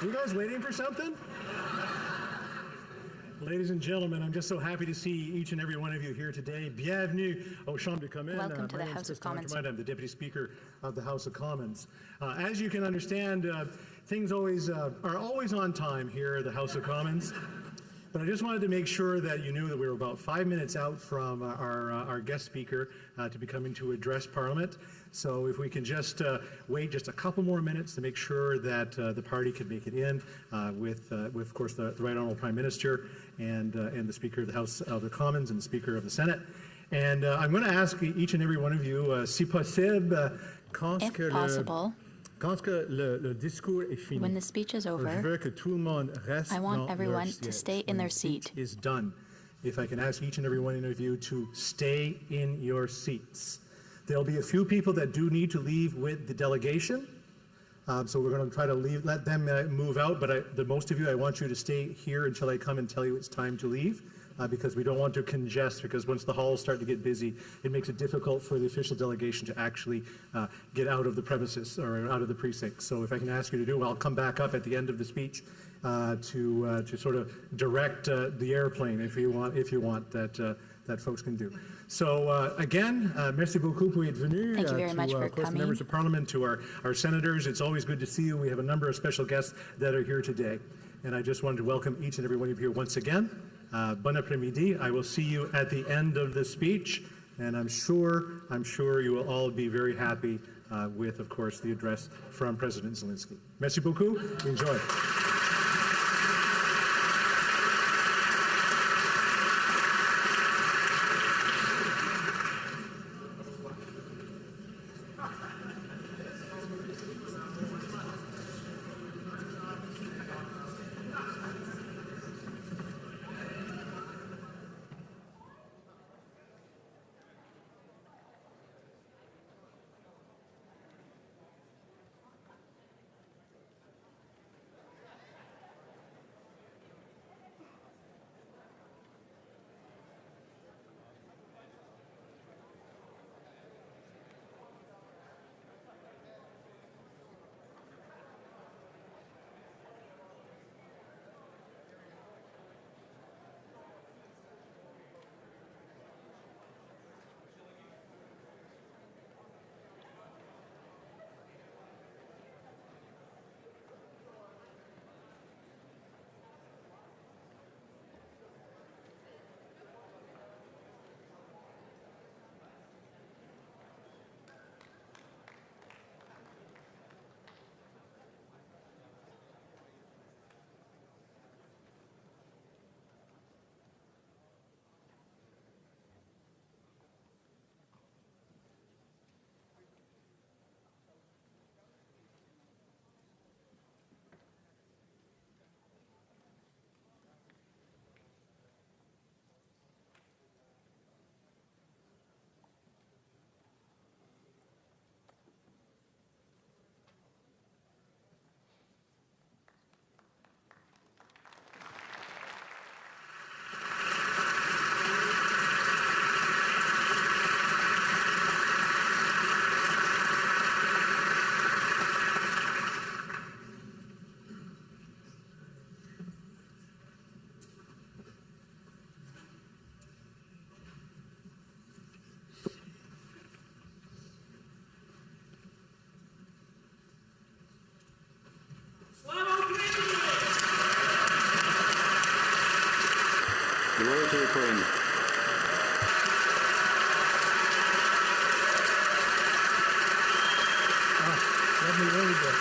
You guys waiting for something? Ladies and gentlemen, I'm just so happy to see each and every one of you here today. Bienvenue aux Chambres de Communes. Welcome to the House of Commons. I'm the Deputy Speaker of the House of Commons. As you can understand, things are always on time here at the House of Commons. But I just wanted to make sure that you knew that we were about 5 minutes out from our guest speaker to be coming to address Parliament. So if we can just wait just a couple more minutes to make sure that the party can make it in with of course, the Right Honourable Prime Minister and the Speaker of the House of the Commons and the Speaker of the Senate. And I'm going to ask each and every one of you, si possible, if possible, when the speech is over, I want everyone to stay in their seat. Is done. If I can ask each and every one of you to stay in your seats. There'll be a few people that do need to leave with the delegation. So we're going to try to let them move out, but the most of you, I want you to stay here until I come and tell you it's time to leave. Because we don't want to congest, because once the halls start to get busy, it makes it difficult for the official delegation to actually get out of the premises or out of the precinct. So if I can ask you to do, I'll come back up at the end of the speech to sort of direct the airplane if you want that folks can do. So again, merci beaucoup pour être venu. Thank you very much for coming. Members of Parliament, to our senators, it's always good to see you. We have a number of special guests that are here today. And I just wanted to welcome each and every one of you here once again. Bon après-midi. I will see you at the end of the speech, and I'm sure you will all be very happy with, of course, the address from President Zelenski. Merci beaucoup. Enjoy. Glory to Ukraine. Let me read it.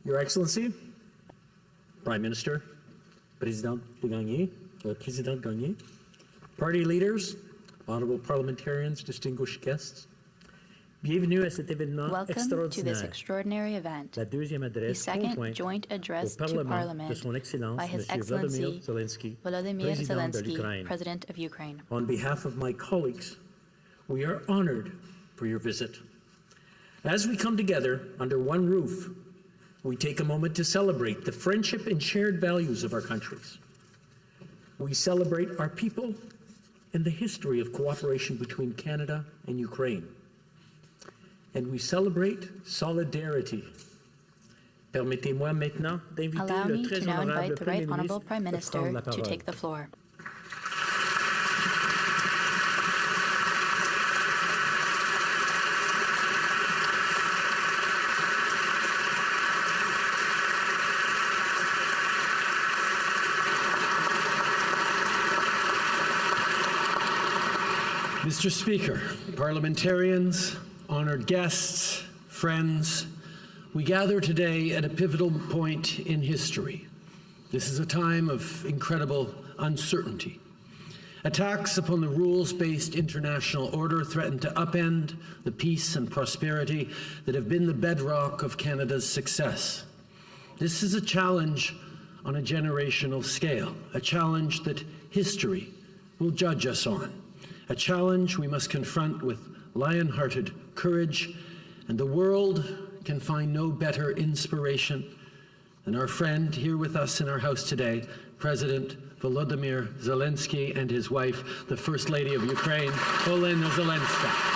Your Excellency, Prime Minister, Président Gagné, party leaders, honorable parliamentarians, distinguished guests. Bienvenue à cet événement Welcome to this extraordinaire. extraordinary event, La deuxième the adresse second conjointe joint au address to Parlement de Parliament Son Excellence, by His M. Volodímir Excellency Zelenski, Volodymyr président de Zelenski, l'Ukraine. President of Ukraine. On behalf of my colleagues, we are honored for your visit. As we come together under one roof, we take a moment to celebrate the friendship and shared values of our countries. We celebrate our people and the history of cooperation between Canada and Ukraine. And we celebrate solidarity. Permettez-moi maintenant d'inviter Allow le me très to now honorable invite the Right Premier Honorable ministre Prime de Minister prendre la to parole. take the floor. Mr. Speaker, parliamentarians, honored guests, friends, we gather today at a pivotal point in history. This is a time of incredible uncertainty. Attacks upon the rules-based international order threaten to upend the peace and prosperity that have been the bedrock of Canada's success. This is a challenge on a generational scale, a challenge that history will judge us on. A challenge we must confront with lion-hearted courage, and the world can find no better inspiration than our friend here with us in our house today, President Volodímir Zelenski, and his wife, the First Lady of Ukraine, Olena Zelenska.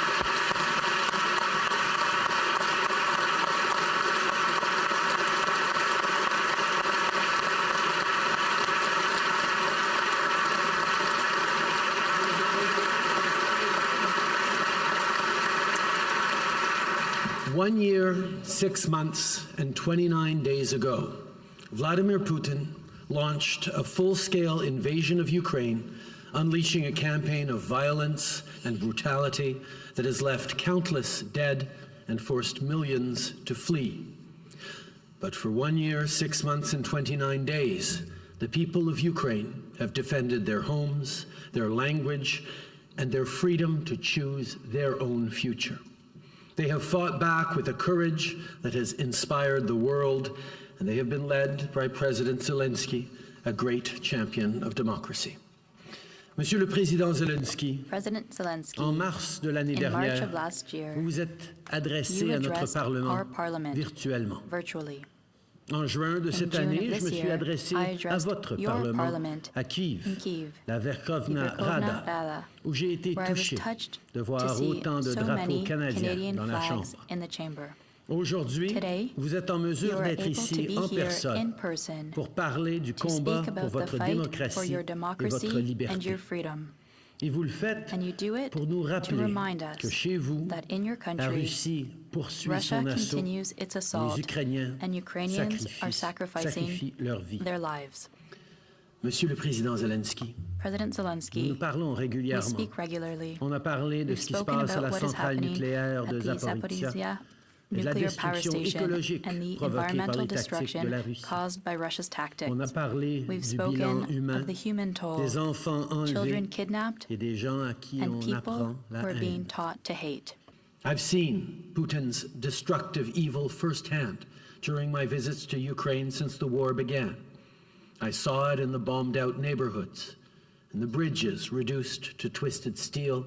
One year, 6 months, and 29 days ago, Vladimir Putin launched a full-scale invasion of Ukraine, unleashing a campaign of violence and brutality that has left countless dead and forced millions to flee. But for 1 year, 6 months, and 29 days, the people of Ukraine have defended their homes, their language, and their freedom to choose their own future. They have fought back with a courage that has inspired the world, and they have been led by President Zelensky, a great champion of democracy. Monsieur le Président Zelenski, President Zelensky, en mars de l'année in March dernière, of last year, vous vous êtes adressé you à notre addressed our Parlement Parliament virtuellement. virtually. En juin de cette June of année, je this me suis year, adressé I à addressed votre your Parlement Parliament à Kiev, in Kiev, la Verkhovna the Verkhovna Rada, Rada, où j'ai été where I was touché touched de to voir see autant de so drapeaux many canadiens Canadian dans la flags Chambre. in the chamber. Aujourd'hui, Today, vous êtes en You mesure are d'être able to ici be en here in personne person pour parler du to combat speak pour about the votre fight for démocratie your et democracy votre and liberté. your freedom. Et vous le faites And you do it pour nous to rappeler remind us que chez vous, that in your la country, Russie poursuit Russia son assaut, continues its les assault, Ukrainiens and Ukrainians are sacrificing sacrifient leur vie. their lives. Monsieur le Président Zelensky, President nous Zelensky, parlons we régulièrement. speak regularly. On a parlé de We've ce qui se spoken passe à about la what is centrale happening nucléaire at de the Zaporizhia Zaporizhia et de la nuclear power destruction station écologique and the provoquée par environmental les tactiques de la destruction Russie. caused by Russia's tactics. On a parlé We've du bilan spoken humain, of the human toll, des enfants enlevés children kidnapped, et des gens à qui and on people apprend la who are being haine. taught to hate. I've seen Putin's destructive evil firsthand during my visits to Ukraine since the war began. I saw it in the bombed-out neighborhoods, in the bridges reduced to twisted steel,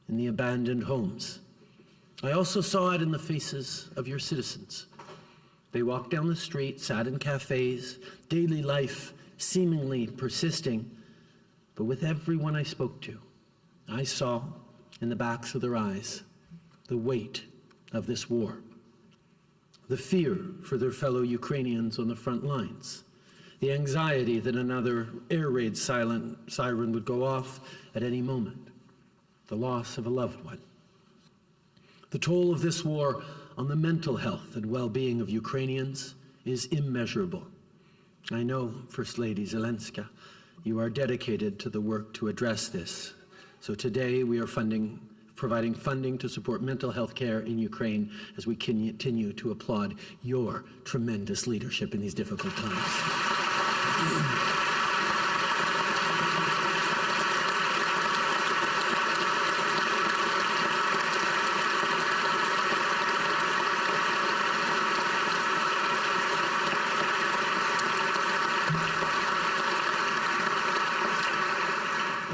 in the abandoned homes. I also saw it in the faces of your citizens. They walked down the street, sat in cafes, daily life seemingly persisting, but with everyone I spoke to, I saw in the backs of their eyes the weight of this war, the fear for their fellow Ukrainians on the front lines, the anxiety that another air raid siren would go off at any moment, the loss of a loved one. The toll of this war on the mental health and well-being of Ukrainians is immeasurable. I know, First Lady Zelenska, you are dedicated to the work to address this. So today we are providing funding to support mental health care in Ukraine as we continue to applaud your tremendous leadership in these difficult times.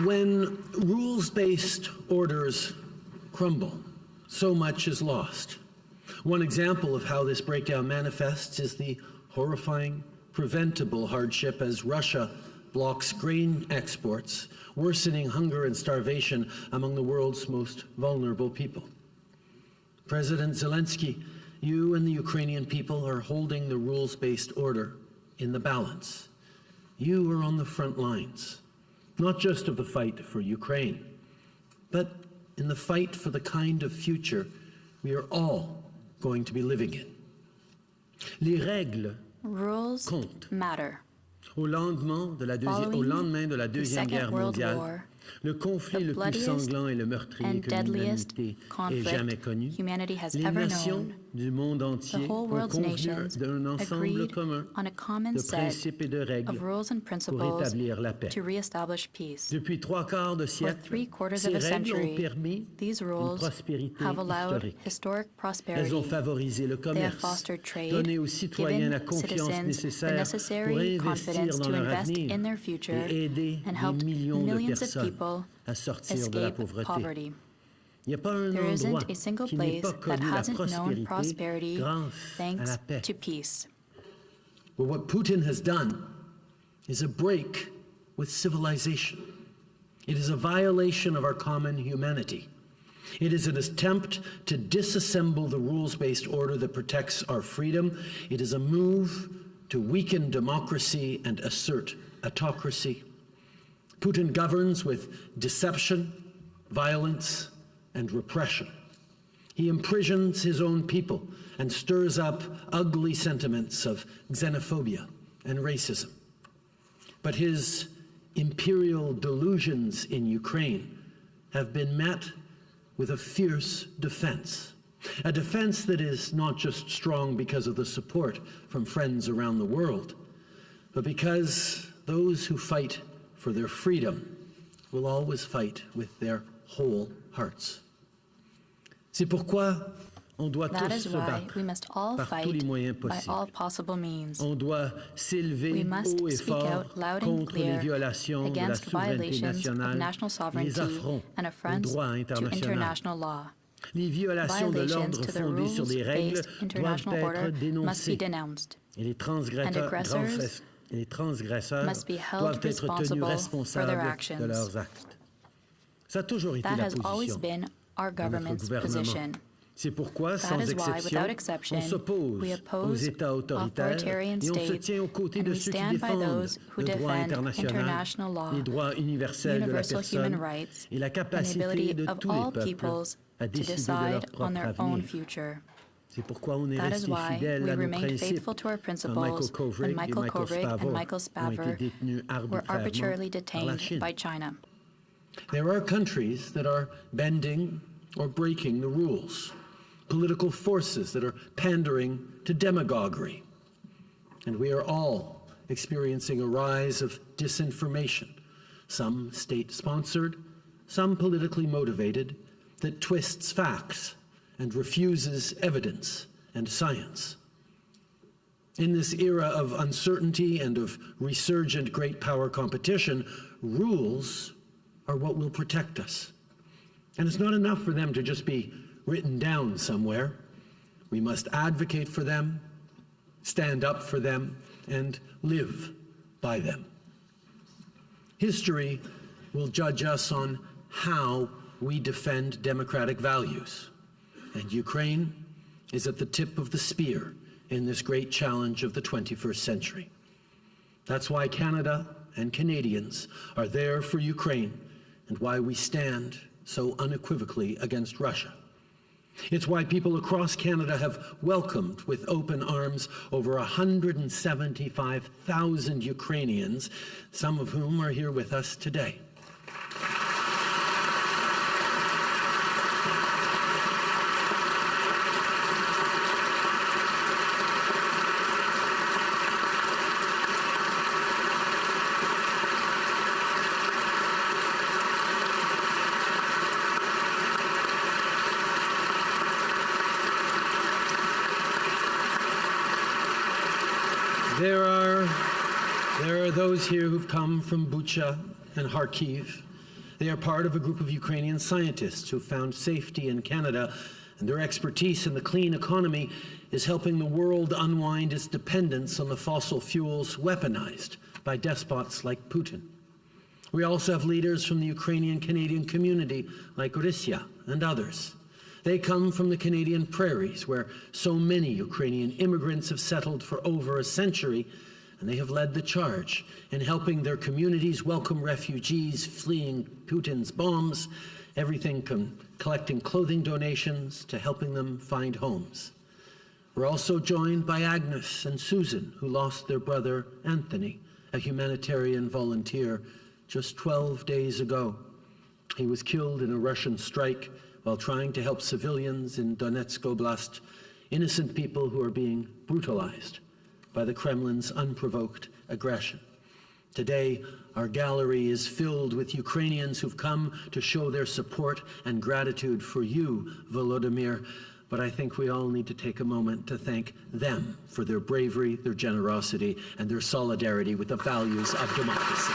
When rules-based orders crumble, so much is lost. One example of how this breakdown manifests is the horrifying, preventable hardship as Russia blocks grain exports, worsening hunger and starvation among the world's most vulnerable people. President Zelensky, you and the Ukrainian people are holding the rules-based order in the balance. You are on the front lines, not just of the fight for Ukraine, but in the fight for the kind of future we are all going to be living in. Les règles Rules comptent. matter. Au lendemain de la Deuxième Guerre mondiale, le conflit le plus sanglant et le meurtrier que l'humanité ait jamais connu, les nations du monde entier ont convenu d'un ensemble commun de principes et de règles pour établir la paix. Depuis 3/4 de siècle, ces règles ont permis une prospérité historique. Elles ont favorisé le commerce, donné aux citoyens la confiance nécessaire pour investir dans leur avenir et aider des millions de personnes à sortir de la pauvreté. Il n'y a pas un endroit qui n'ait pas connu la prospérité grâce à la paix. But what Putin has done is a break with civilization. It is a violation of our common humanity. It is an attempt to disassemble the rules-based order that protects our freedom. It is a move to weaken democracy and assert autocracy. Putin governs with deception, violence, and repression. He imprisons his own people and stirs up ugly sentiments of xenophobia and racism. But his imperial delusions in Ukraine have been met with a fierce defense. A defense that is not just strong because of the support from friends around the world, but because those who fight for their freedom will always fight with their whole hearts. C'est pourquoi on doit That tous is se why battre we must all par tous fight les moyens by all possibles. possible means. On doit s'élever We must haut et speak fort out loud and contre les clear violations de la against souveraineté violations of nationale national et les sovereignty affronts and au affronts droit to international. international law. Les violations de Violations l'ordre to the fondées sur des règles rules-based doivent international order être must be dénoncées denounced. et les transgresseurs must be held doivent être tenus responsible for their responsables actions. de leurs actes. Ça a toujours été That la has always position been our de notre government's gouvernement. position. C'est pourquoi, That sans is why, exception, without exception, on s'oppose we aux oppose États autoritaires authoritarian et on se states, tient aux côtés and de we ceux qui stand by défendent those who le droit defend international, international law, les droits universels de la universal human personne rights, et la and the capacité ability de of tous all les peuples peoples à to décider de decide leur on propre their own avenir. future. C'est pourquoi on est That is resté why fidèle we à nos remained principes faithful to our quand Michael principles Kovrig when et Michael Michael Kovrig and Spavor Michael ont été Spavor détenus were arbitrarily arbitrairement par la detained Chine. by China. there are countries that are bending or breaking the rules, political forces that are pandering to demagoguery. And we are all experiencing a rise of disinformation, some state-sponsored, some politically motivated, that twists facts and refuses evidence and science. In this era of uncertainty and of resurgent great power competition, rules are what will protect us. And it's not enough for them to just be written down somewhere. We must advocate for them, stand up for them, and live by them. History will judge us on how we defend democratic values. And Ukraine is at the tip of the spear in this great challenge of the 21st century. That's why Canada and Canadians are there for Ukraine and why we stand so unequivocally against Russia. It's why people across Canada have welcomed with open arms over 175,000 Ukrainians, some of whom are here with us today. There are those here who've come from Bucha and Kharkiv. They are part of a group of Ukrainian scientists who found safety in Canada, and their expertise in the clean economy is helping the world unwind its dependence on the fossil fuels weaponized by despots like Putin. We also have leaders from the Ukrainian-Canadian community like Russia and others. They come from the Canadian prairies, where so many Ukrainian immigrants have settled for over a century, and they have led the charge in helping their communities welcome refugees fleeing Putin's bombs, everything from collecting clothing donations to helping them find homes. We're also joined by Agnes and Susan, who lost their brother Anthony, a humanitarian volunteer, just 12 days ago. He was killed in a Russian strike while trying to help civilians in Donetsk Oblast, innocent people who are being brutalized by the Kremlin's unprovoked aggression. Today, our gallery is filled with Ukrainians who've come to show their support and gratitude for you, Volodymyr, but I think we all need to take a moment to thank them for their bravery, their generosity, and their solidarity with the values of democracy.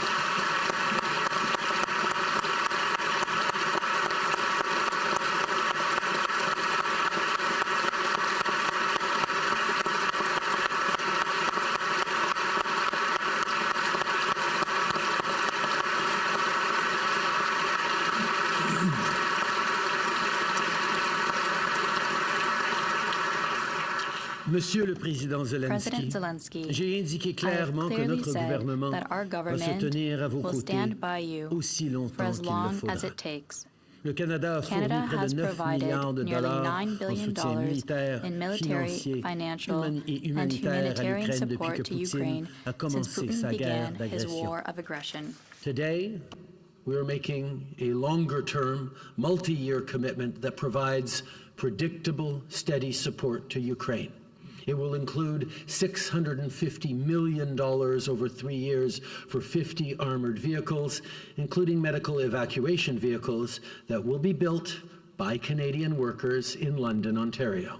Monsieur le Président Zelenski, j'ai indiqué clairement que notre gouvernement va se tenir à vos côtés aussi longtemps qu'il le faudra. Le Canada a fourni près de 9 milliards de dollars en soutien militaire, financier et humanitaire à l'Ukraine depuis que Poutine a commencé sa guerre d'agression. Today, we are making a longer-term, multi-year commitment that provides predictable, steady support to Ukraine. It will include $650 million over 3 years for 50 armored vehicles, including medical evacuation vehicles that will be built by Canadian workers in London, Ontario.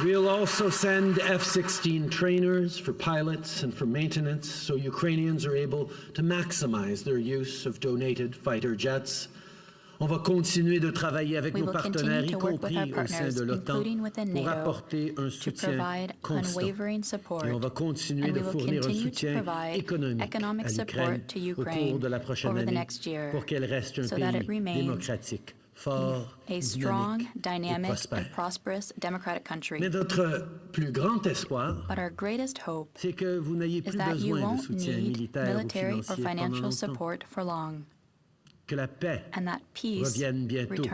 We'll also send F-16 trainers for pilots and for maintenance so Ukrainians are able to maximize their use of donated fighter jets. On va continuer de travailler avec nos partenaires, y compris au sein de l'OTAN, pour apporter un soutien constant. Et on va continuer de fournir un soutien économique à l'Ukraine au cours de la prochaine année pour qu'elle reste un pays démocratique. Fort, a strong, dynamic, and prosperous democratic country. Mais notre plus grand espoir, c'est que vous n'ayez plus besoin de soutien militaire ou financier pendant longtemps. Que la paix revienne bientôt.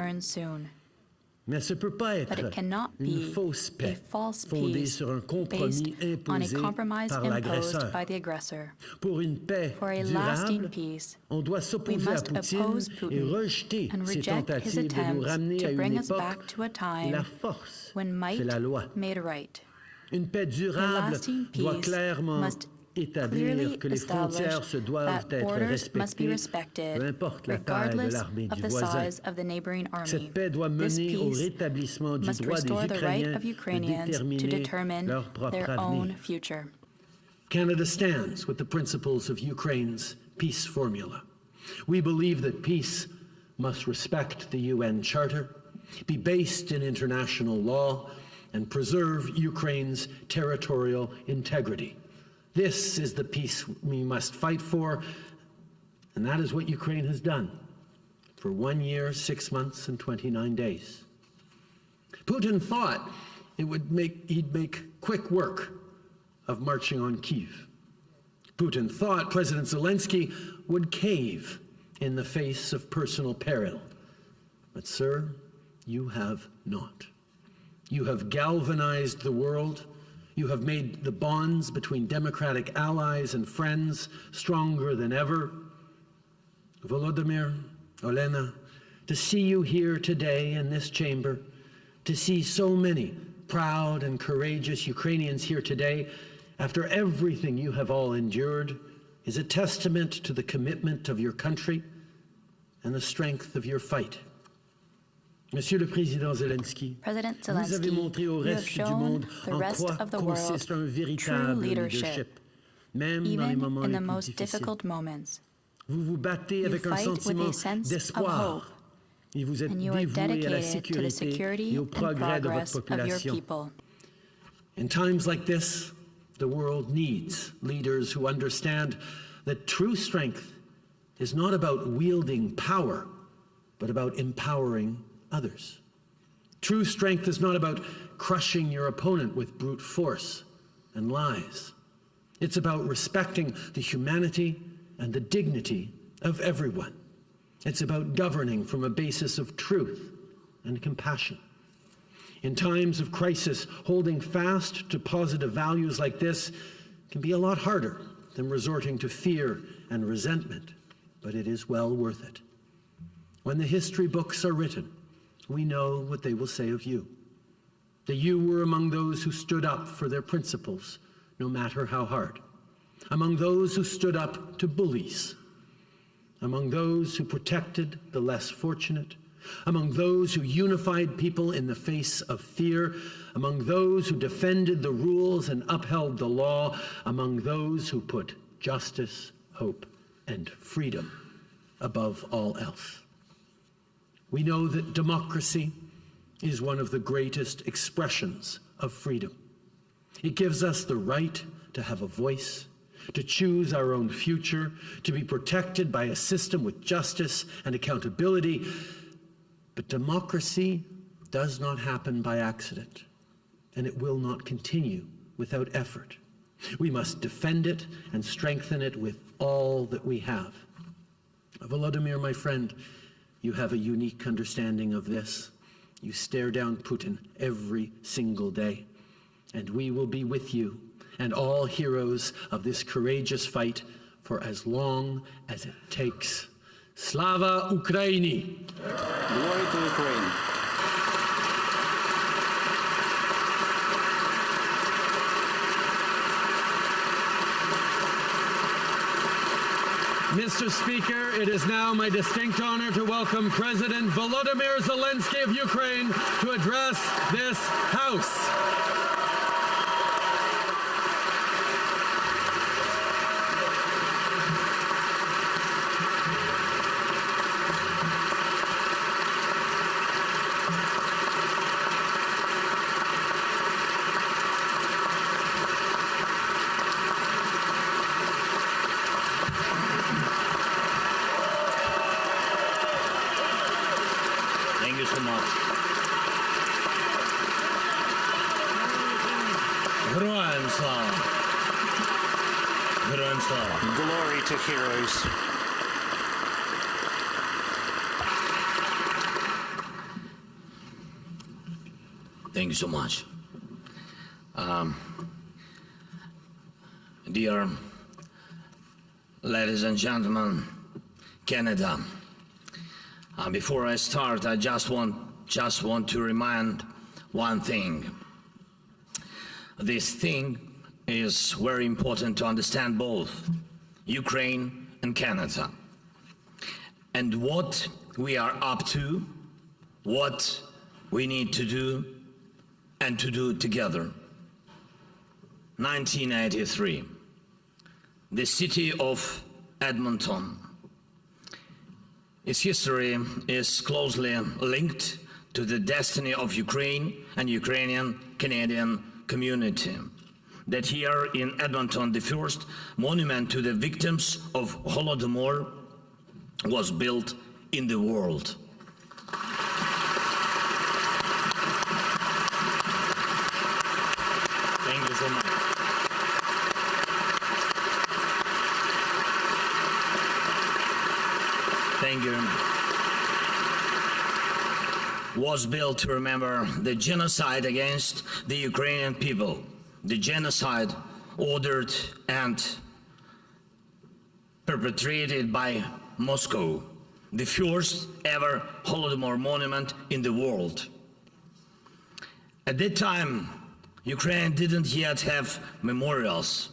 Mais ce ne peut pas être une fausse paix fondée sur un compromis imposé par l'agresseur. Pour une paix durable, on doit s'opposer à Poutine et rejeter ses tentatives de nous ramener à une époque où la force fait la loi. Une paix durable doit clairement établir que les frontières se doivent être respectées, peu importe la taille de l'armée du voisin. Cette paix doit mener au rétablissement du droit des Ukrainiens de déterminer leur propre avenir. Canada stands with the principles of Ukraine's peace formula. We believe that peace must respect the UN Charter, be based in international law, and preserve Ukraine's territorial integrity. This is the peace we must fight for, and that is what Ukraine has done for 1 year, 6 months, and 29 days. Putin thought he'd make quick work of marching on Kyiv. Putin thought President Zelensky would cave in the face of personal peril. But, sir, you have not. You have galvanized the world. You have made the bonds between democratic allies and friends stronger than ever. Volodymyr, Olena, to see you here today in this chamber, to see so many proud and courageous Ukrainians here today, after everything you have all endured, is a testament to the commitment of your country and the strength of your fight. Monsieur le Président Zelenski, President vous avez Zelensky, montré au you have reste du shown monde the en rest quoi of the consiste un world true véritable leadership, leadership, même dans les even moments in les the plus most difficiles. difficult moments. Vous vous battez You avec un fight with sentiment a sense of d'espoir hope, et vous êtes and you are dévoué à la dedicated to the sécurité security et au and progrès de votre progress of your population. people. In times like this, the world needs leaders who understand that true strength is not about wielding power, but about empowering others. True strength is not about crushing your opponent with brute force and lies. It's about respecting the humanity and the dignity of everyone. It's about governing from a basis of truth and compassion. In times of crisis, holding fast to positive values like this can be a lot harder than resorting to fear and resentment, but it is well worth it. When the history books are written, we know what they will say of you. That you were among those who stood up for their principles, no matter how hard. Among those who stood up to bullies. Among those who protected the less fortunate. Among those who unified people in the face of fear. Among those who defended the rules and upheld the law. Among those who put justice, hope, and freedom above all else. We know that democracy is one of the greatest expressions of freedom. It gives us the right to have a voice, to choose our own future, to be protected by a system with justice and accountability. But democracy does not happen by accident, and it will not continue without effort. We must defend it and strengthen it with all that we have. Volodymyr, my friend, you have a unique understanding of this. You stare down Putin every single day, and we will be with you and all heroes of this courageous fight for as long as it takes. Slava Ukraini! Glory to Ukraine. Mr. Speaker, it is now my distinct honor to welcome President Volodymyr Zelenski of Ukraine to address this House. Thank you so much. Героям слава! Героям слава! Glory to heroes. Thank you so much. Dear ladies and gentlemen, Canada, before I start, I just want to remind one thing. This thing is very important to understand both Ukraine and Canada, and what we are up to, what we need to do, and to do together. 1983, the city of Edmonton. Its history is closely linked to the destiny of Ukraine and Ukrainian Canadian community. That here in Edmonton, the first monument to the victims of Holodomor was built in the world. Thank you so much. Thank you. Was built to remember the genocide against the Ukrainian people, the genocide ordered and perpetrated by Moscow, the first ever Holodomor monument in the world. At that time, Ukraine didn't yet have memorials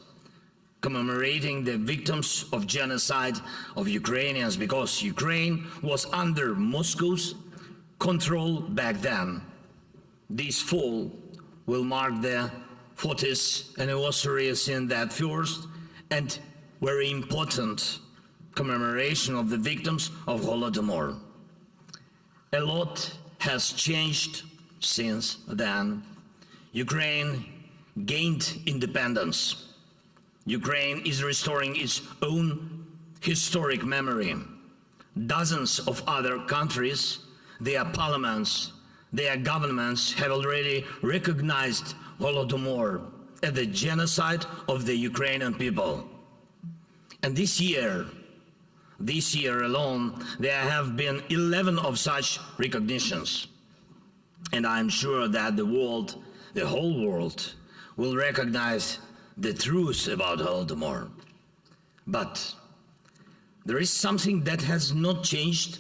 commemorating the victims of genocide of Ukrainians, because Ukraine was under Moscow's control back then. This fall will mark the 40th anniversary in that first and very important commemoration of the victims of Volodímir. A lot has changed since then. Ukraine gained independence. Ukraine is restoring its own historic memory. Dozens of other countries, their parliaments, their governments have already recognized Volodímir as the genocide of the Ukrainian people. And this year alone, there have been 11 of such recognitions. And I'm sure that the whole world, will recognize the truth about Volodímir. But there is something that has not changed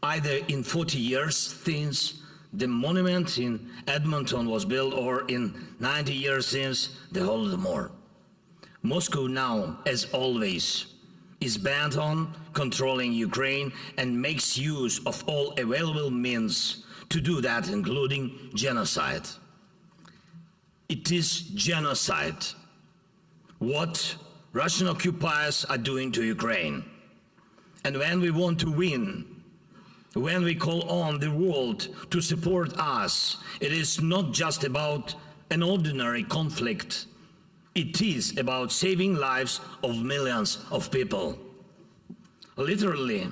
either in 40 years since the monument in Edmonton was built or in 90 years since the Volodímir. Moscow now, as always, is bent on controlling Ukraine and makes use of all available means to do that, including genocide. It is genocide what Russian occupiers are doing to Ukraine. And when we want to win, when we call on the world to support us, it is not just about an ordinary conflict. It is about saving lives of millions of people. Literally,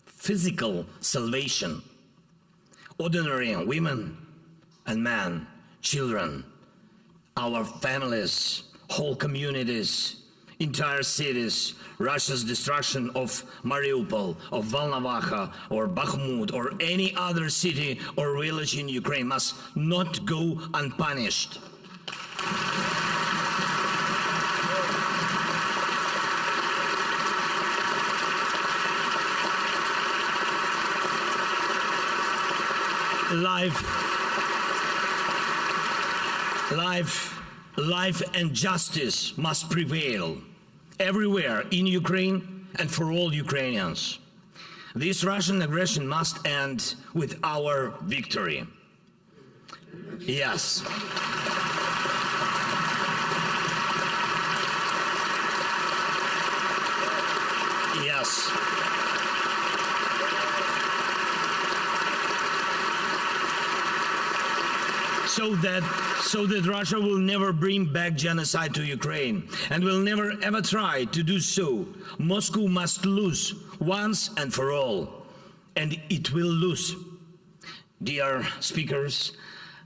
physical salvation. Ordinary women and men, children, our families, whole communities, entire cities. Russia's destruction of Mariupol, of Volnovakha, or Bakhmut, or any other city or village in Ukraine must not go unpunished. Life and justice must prevail everywhere in Ukraine and for all Ukrainians. This Russian aggression must end with our victory. Yes. Yes. So that Russia will never bring back genocide to Ukraine and will never ever try to do so. Moscow must lose once and for all, and it will lose. Dear speakers,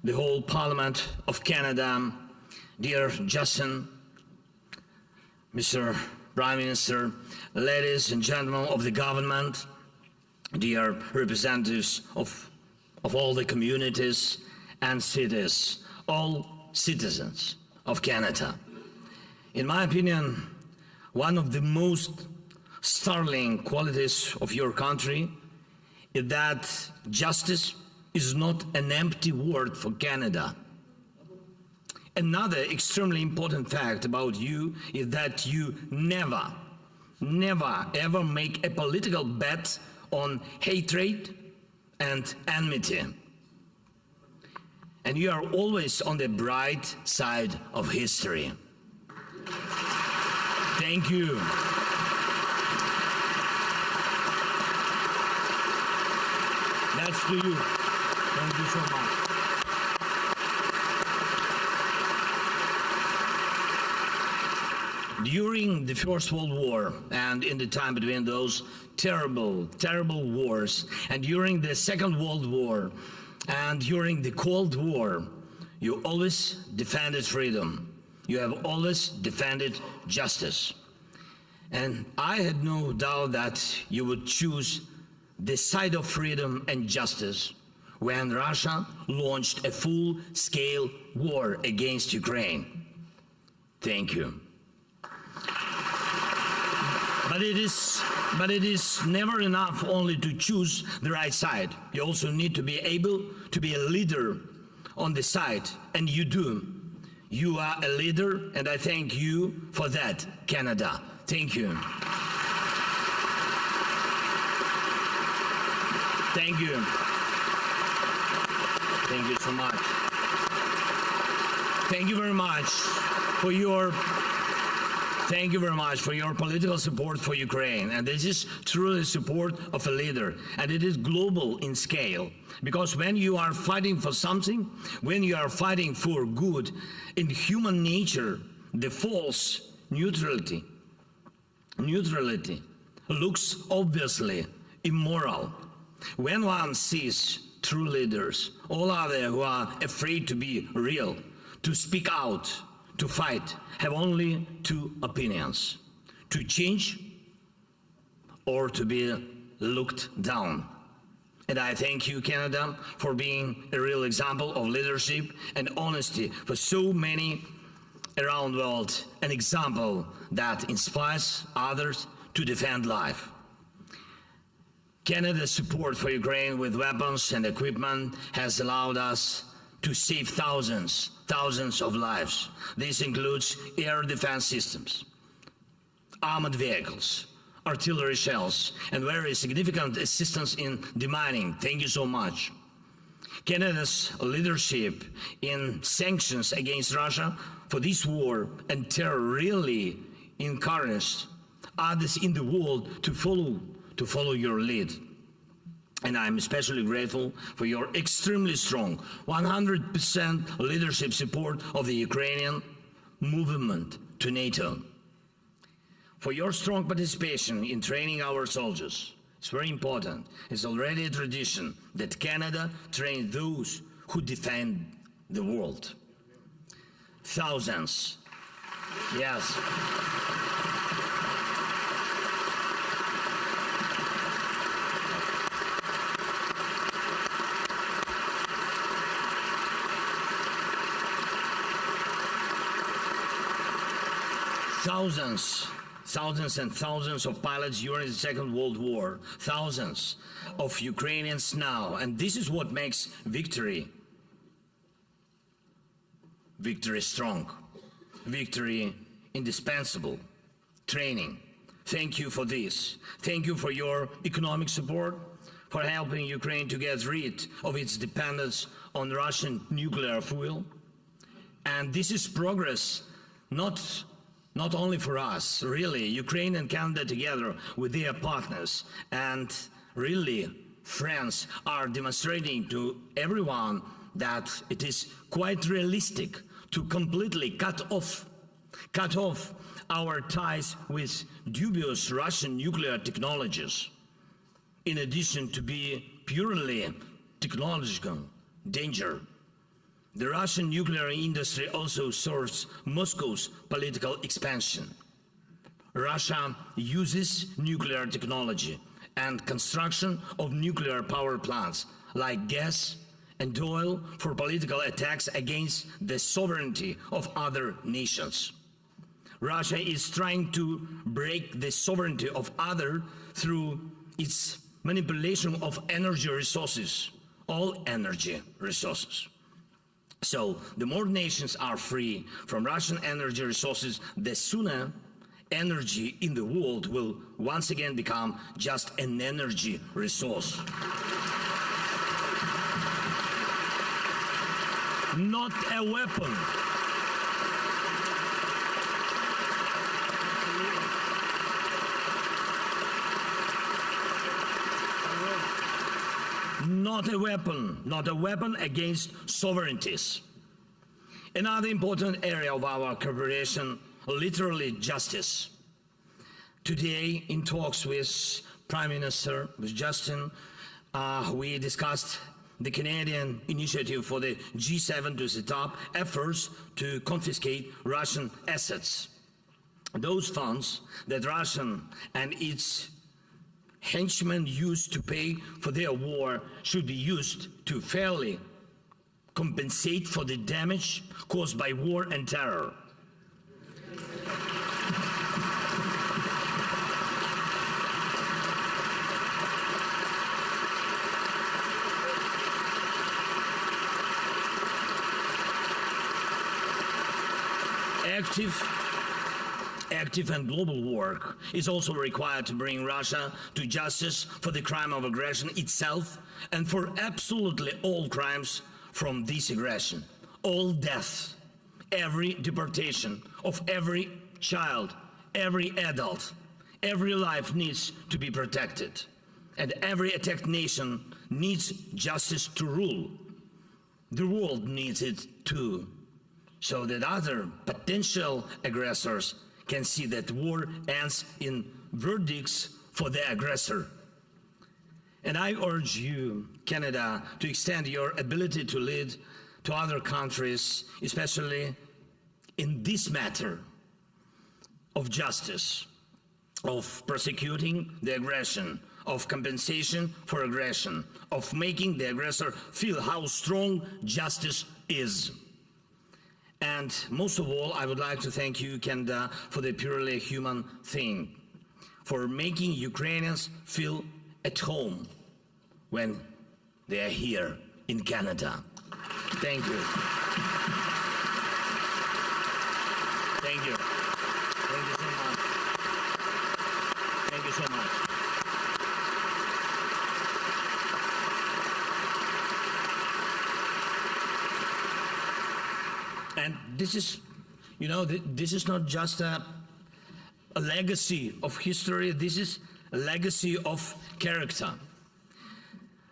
the whole Parliament of Canada, dear Justin, Mr. Prime Minister, ladies and gentlemen of the government, dear representatives of all the communities and cities, all citizens of Canada. In my opinion, one of the most startling qualities of your country is that justice is not an empty word for Canada. Another extremely important fact about you is that you never ever make a political bet on hatred and enmity. And you are always on the bright side of history. Thank you. That's to you. Thank you so much. During the First World War and in the time between those terrible wars, and during the Second World War, and during the Cold War, you always defended freedom. You have always defended justice. And I had no doubt that you would choose the side of freedom and justice when Russia launched a full-scale war against Ukraine. Thank you. But it is never enough only to choose the right side. You also need to be able to be a leader on the side, and you do. You are a leader, and I thank you for that, Canada. Thank you. Thank you. Thank you so much. Thank you very much for your political support for Ukraine. And this is truly support of a leader. And it is global in scale. Because when you are fighting for something, when you are fighting for good, in human nature, the false neutrality looks obviously immoral. When one sees true leaders, all others who are afraid to be real, to speak out, to fight, have only two opinions: to change or to be looked down. And I thank you, Canada, for being a real example of leadership and honesty for so many around the world, an example that inspires others to defend life. Canada's support for Ukraine with weapons and equipment has allowed us to save thousands of lives. This includes air defense systems, armored vehicles, artillery shells, and very significant assistance in demining. Thank you so much. Canada's leadership in sanctions against Russia for this war and terror really encouraged others in the world to follow your lead. And I'm especially grateful for your extremely strong 100% leadership support of the Ukrainian movement to NATO. For your strong participation in training our soldiers. It's very important. It's already a tradition that Canada trains those who defend the world. Thousands. Yes. Thousands and thousands of pilots during the Second World War, thousands of Ukrainians now, and this is what makes victory strong, victory indispensable, training. Thank you for this. Thank you for your economic support, for helping Ukraine to get rid of its dependence on Russian nuclear fuel. And this is progress, not only for us, really, Ukraine and Canada together with their partners and really friends are demonstrating to everyone that it is quite realistic to completely cut off our ties with dubious Russian nuclear technologies, in addition to be purely technological danger. The Russian nuclear industry also serves Moscow's political expansion. Russia uses nuclear technology and construction of nuclear power plants like gas and oil for political attacks against the sovereignty of other nations. Russia is trying to break the sovereignty of others through its manipulation of energy resources, all energy resources. So the more nations are free from Russian energy resources, the sooner energy in the world will once again become just an energy resource. Not a weapon. Not a weapon against sovereignties. Another important area of our cooperation, literally justice. Today, in talks with Prime Minister, with Justin, we discussed the Canadian initiative for the G7 to set up efforts to confiscate Russian assets. Those funds that Russia and its henchmen used to pay for their war should be used to fairly compensate for the damage caused by war and terror. active and global work is also required to bring Russia to justice for the crime of aggression itself and for absolutely all crimes from this aggression. All deaths, every deportation of every child, every adult, every life needs to be protected. And every attacked nation needs justice to rule. The world needs it too, so that other potential aggressors can see that war ends in verdicts for the aggressor. And I urge you, Canada, to extend your ability to lead to other countries, especially in this matter of justice, of prosecuting the aggression, of compensation for aggression, of making the aggressor feel how strong justice is. And most of all, I would like to thank you, Canada, for the purely human thing, for making Ukrainians feel at home when they are here in Canada. Thank you. Thank you. Thank you so much. Thank you so much. And this is, you know, this is not just a legacy of history, this is a legacy of character.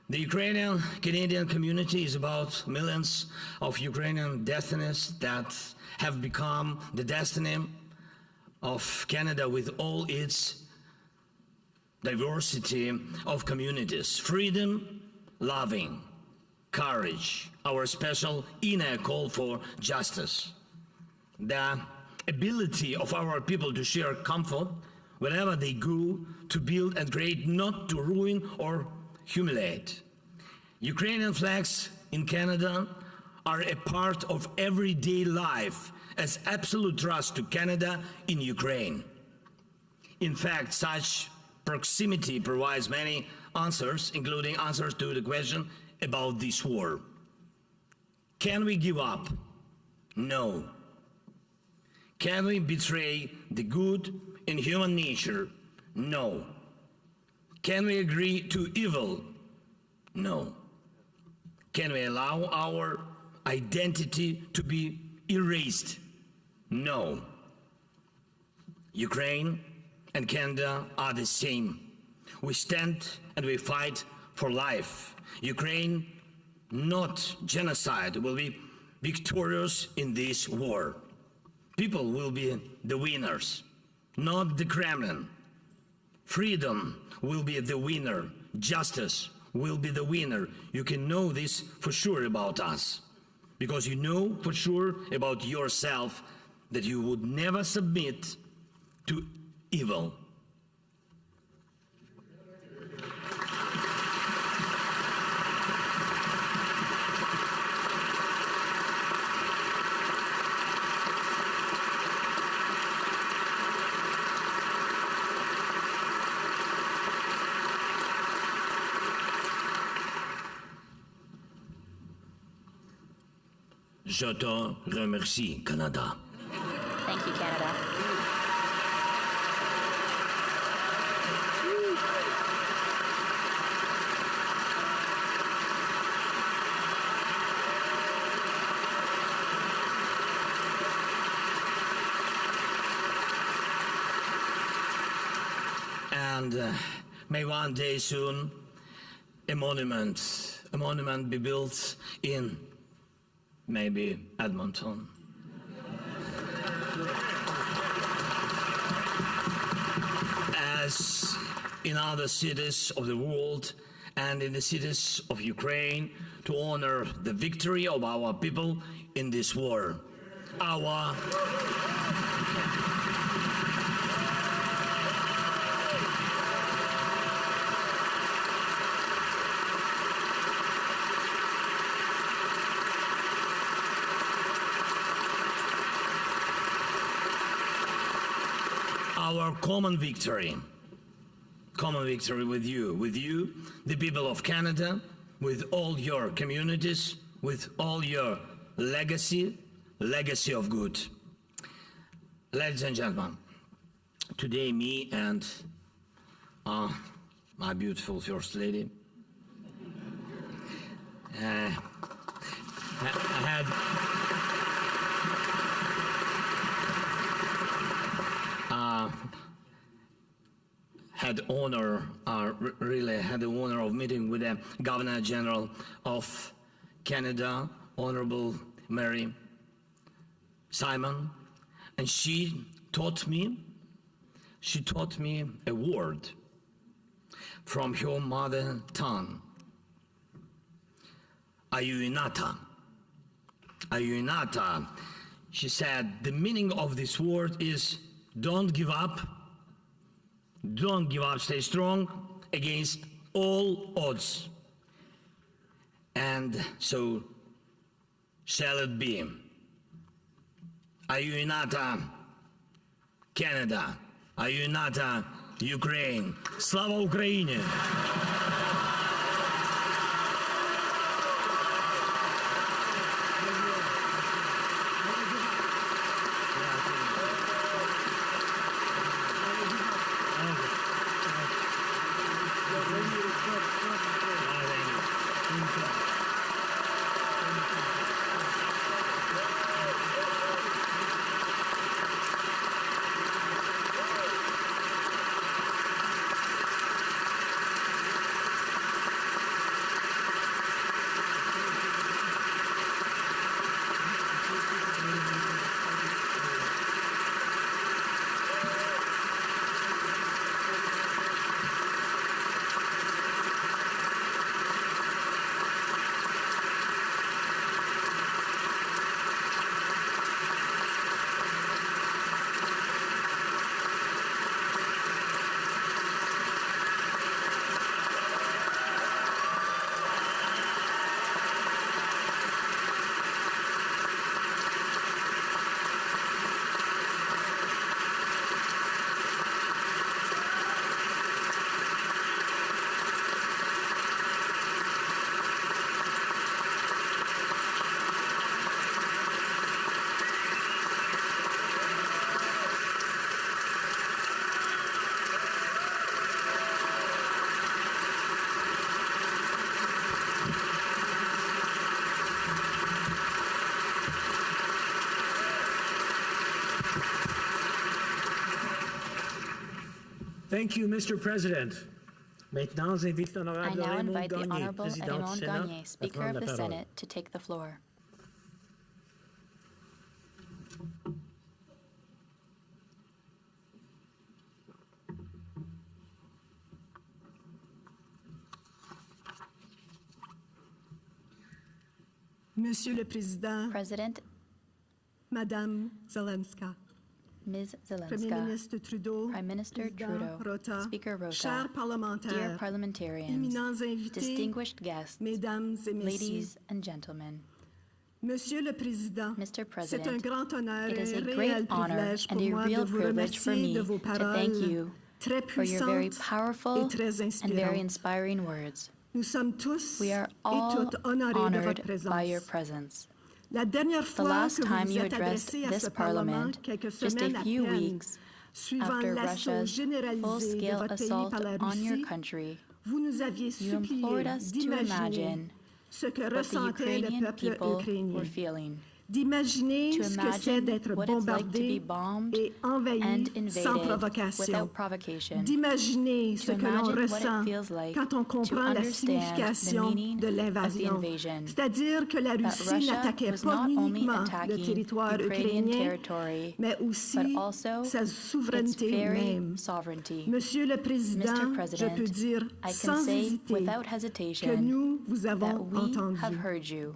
The Ukrainian-Canadian community is about millions of Ukrainian destinies that have become the destiny of Canada with all its diversity of communities. Freedom, loving, courage, our special inner call for justice. The ability of our people to share comfort wherever they go, to build and create, not to ruin or humiliate. Ukrainian flags in Canada are a part of everyday life as absolute trust to Canada in Ukraine. In fact, such proximity provides many answers, including answers to the question about this war. Can we give up? No. Can we betray the good in human nature? No. Can we agree to evil? No. Can we allow our identity to be erased? No. Ukraine and Canada are the same. We stand and we fight for life. Ukraine, not genocide, will be victorious in this war. People will be the winners, not the Kremlin. Freedom will be the winner. Justice will be the winner. You can know this for sure about us, because you know for sure about yourself that you would never submit to evil. Je te remercie, Canada. Thank you, Canada. And may one day soon a monument be built in maybe Edmonton. As in other cities of the world and in the cities of Ukraine, to honor the victory of our people in this war. Our common victory with you, the people of Canada, with all your communities, with all your legacy of good. Ladies and gentlemen, today me and my beautiful First Lady really had the honor of meeting with the Governor General of Canada, Honorable Mary Simon, and she taught me a word from her mother tongue. AYUDA. AYUDA. She said the meaning of this word is don't give up, stay strong against all odds. And so shall it be. AYUDA, Canada. AYUDA, Ukraine. Slava Ukraini! Thank you, Mr. President. I now invite the Honorable Raymond Gagné, Speaker of the Senate, to take the floor. Monsieur le Président, President, Madame Zelenska, Ms. Premier Zelenska, ministre Trudeau, Prime Minister Président Trudeau, Rota, Speaker Rota, chers dear parlementaires, parliamentarians, éminents invités, distinguished guests, Mesdames et Messieurs, ladies and gentlemen. Monsieur le Président, Mr. c'est un President, grand honneur it is et a un great réel honor privilège and pour a moi de real vous privilege for remercier me de vos to thank paroles you très for your very puissantes powerful et très and very inspirantes. inspiring words. Nous sommes tous We are et all toutes honorés de votre honored by your présence. presence. La dernière The fois last que vous time vous you êtes addressed adressé à this ce Parlement, Parliament, quelques just a semaines à few peine, weeks suivant after l'assaut Russia's généralisé de full-scale votre pays assault par la on your Russie, country, vous nous aviez you implored supplié us to d'imaginer imagine ce que what the ressentait le Ukrainian peuple people were ukrainien, feeling, d'imaginer to ce que c'est imagine d'être what it's like to be bombardé bombed et envahi and sans invaded provocation, without provocation, d'imaginer ce to que l'on imagine what it ressent feels like quand on to comprend la understand the signification meaning de of the l'invasion. invasion. C'est-à-dire que la That Russie Russia n'attaquait was pas not only uniquement le attacking territoire Ukrainian ukrainien, territory, mais but aussi also sa its souveraineté very même. sovereignty. Monsieur le Président, Mr. je President, peux dire I can sans say hésiter without que hesitation nous vous that avons we have entendu. heard you.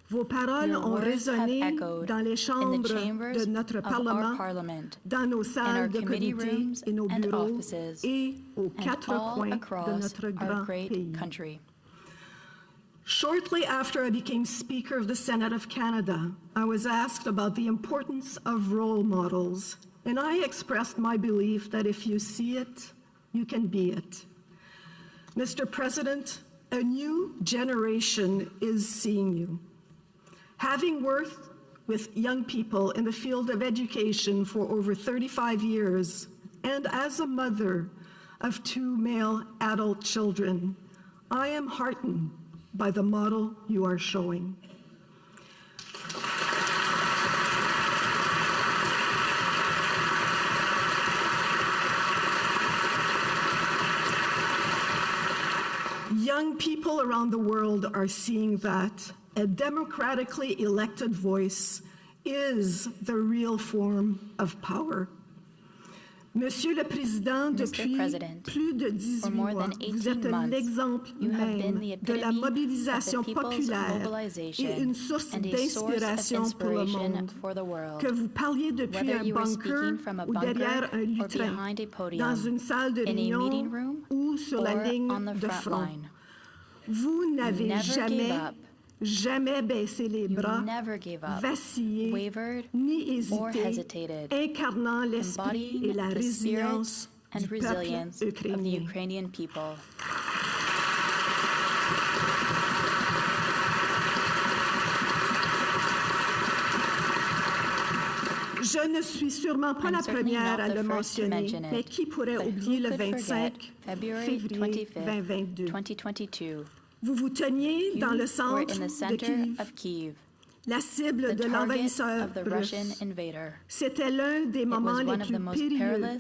Vos paroles Your ont words have résonné echoed dans les in the chambres chambers de notre of our Parlement, Parliament, dans nos in our salles de committee comité rooms et nos and bureaux offices, et aux and quatre all coins de across notre our grand great pays. country. Shortly after I became Speaker of the Senate of Canada, I was asked about the importance of role models, and I expressed my belief that if you see it, you can be it. Mr. President, a new generation is seeing you. Having worked with young people in the field of education for over 35 years and as a mother of 2 male adult children, I am heartened by the model you are showing. Young people around the world are seeing that a democratically elected voice is the real form of power. Monsieur le Président, depuis plus de 18 mois, vous êtes l'exemple même de la mobilisation populaire et une source d'inspiration pour le monde. Que vous parliez depuis un bunker ou derrière un lutrin, dans une salle de réunion ou sur la ligne de front. Vous n'avez jamais baissé les bras, vacillé, ni hésité, incarnant l'esprit et la résilience du peuple ukrainien. Je ne suis sûrement pas la première à le mentionner, mais qui pourrait oublier le 25 février 2022? Vous vous teniez dans le centre de Kiev, la cible de l'envahisseur russe. C'était l'un des moments les plus périlleux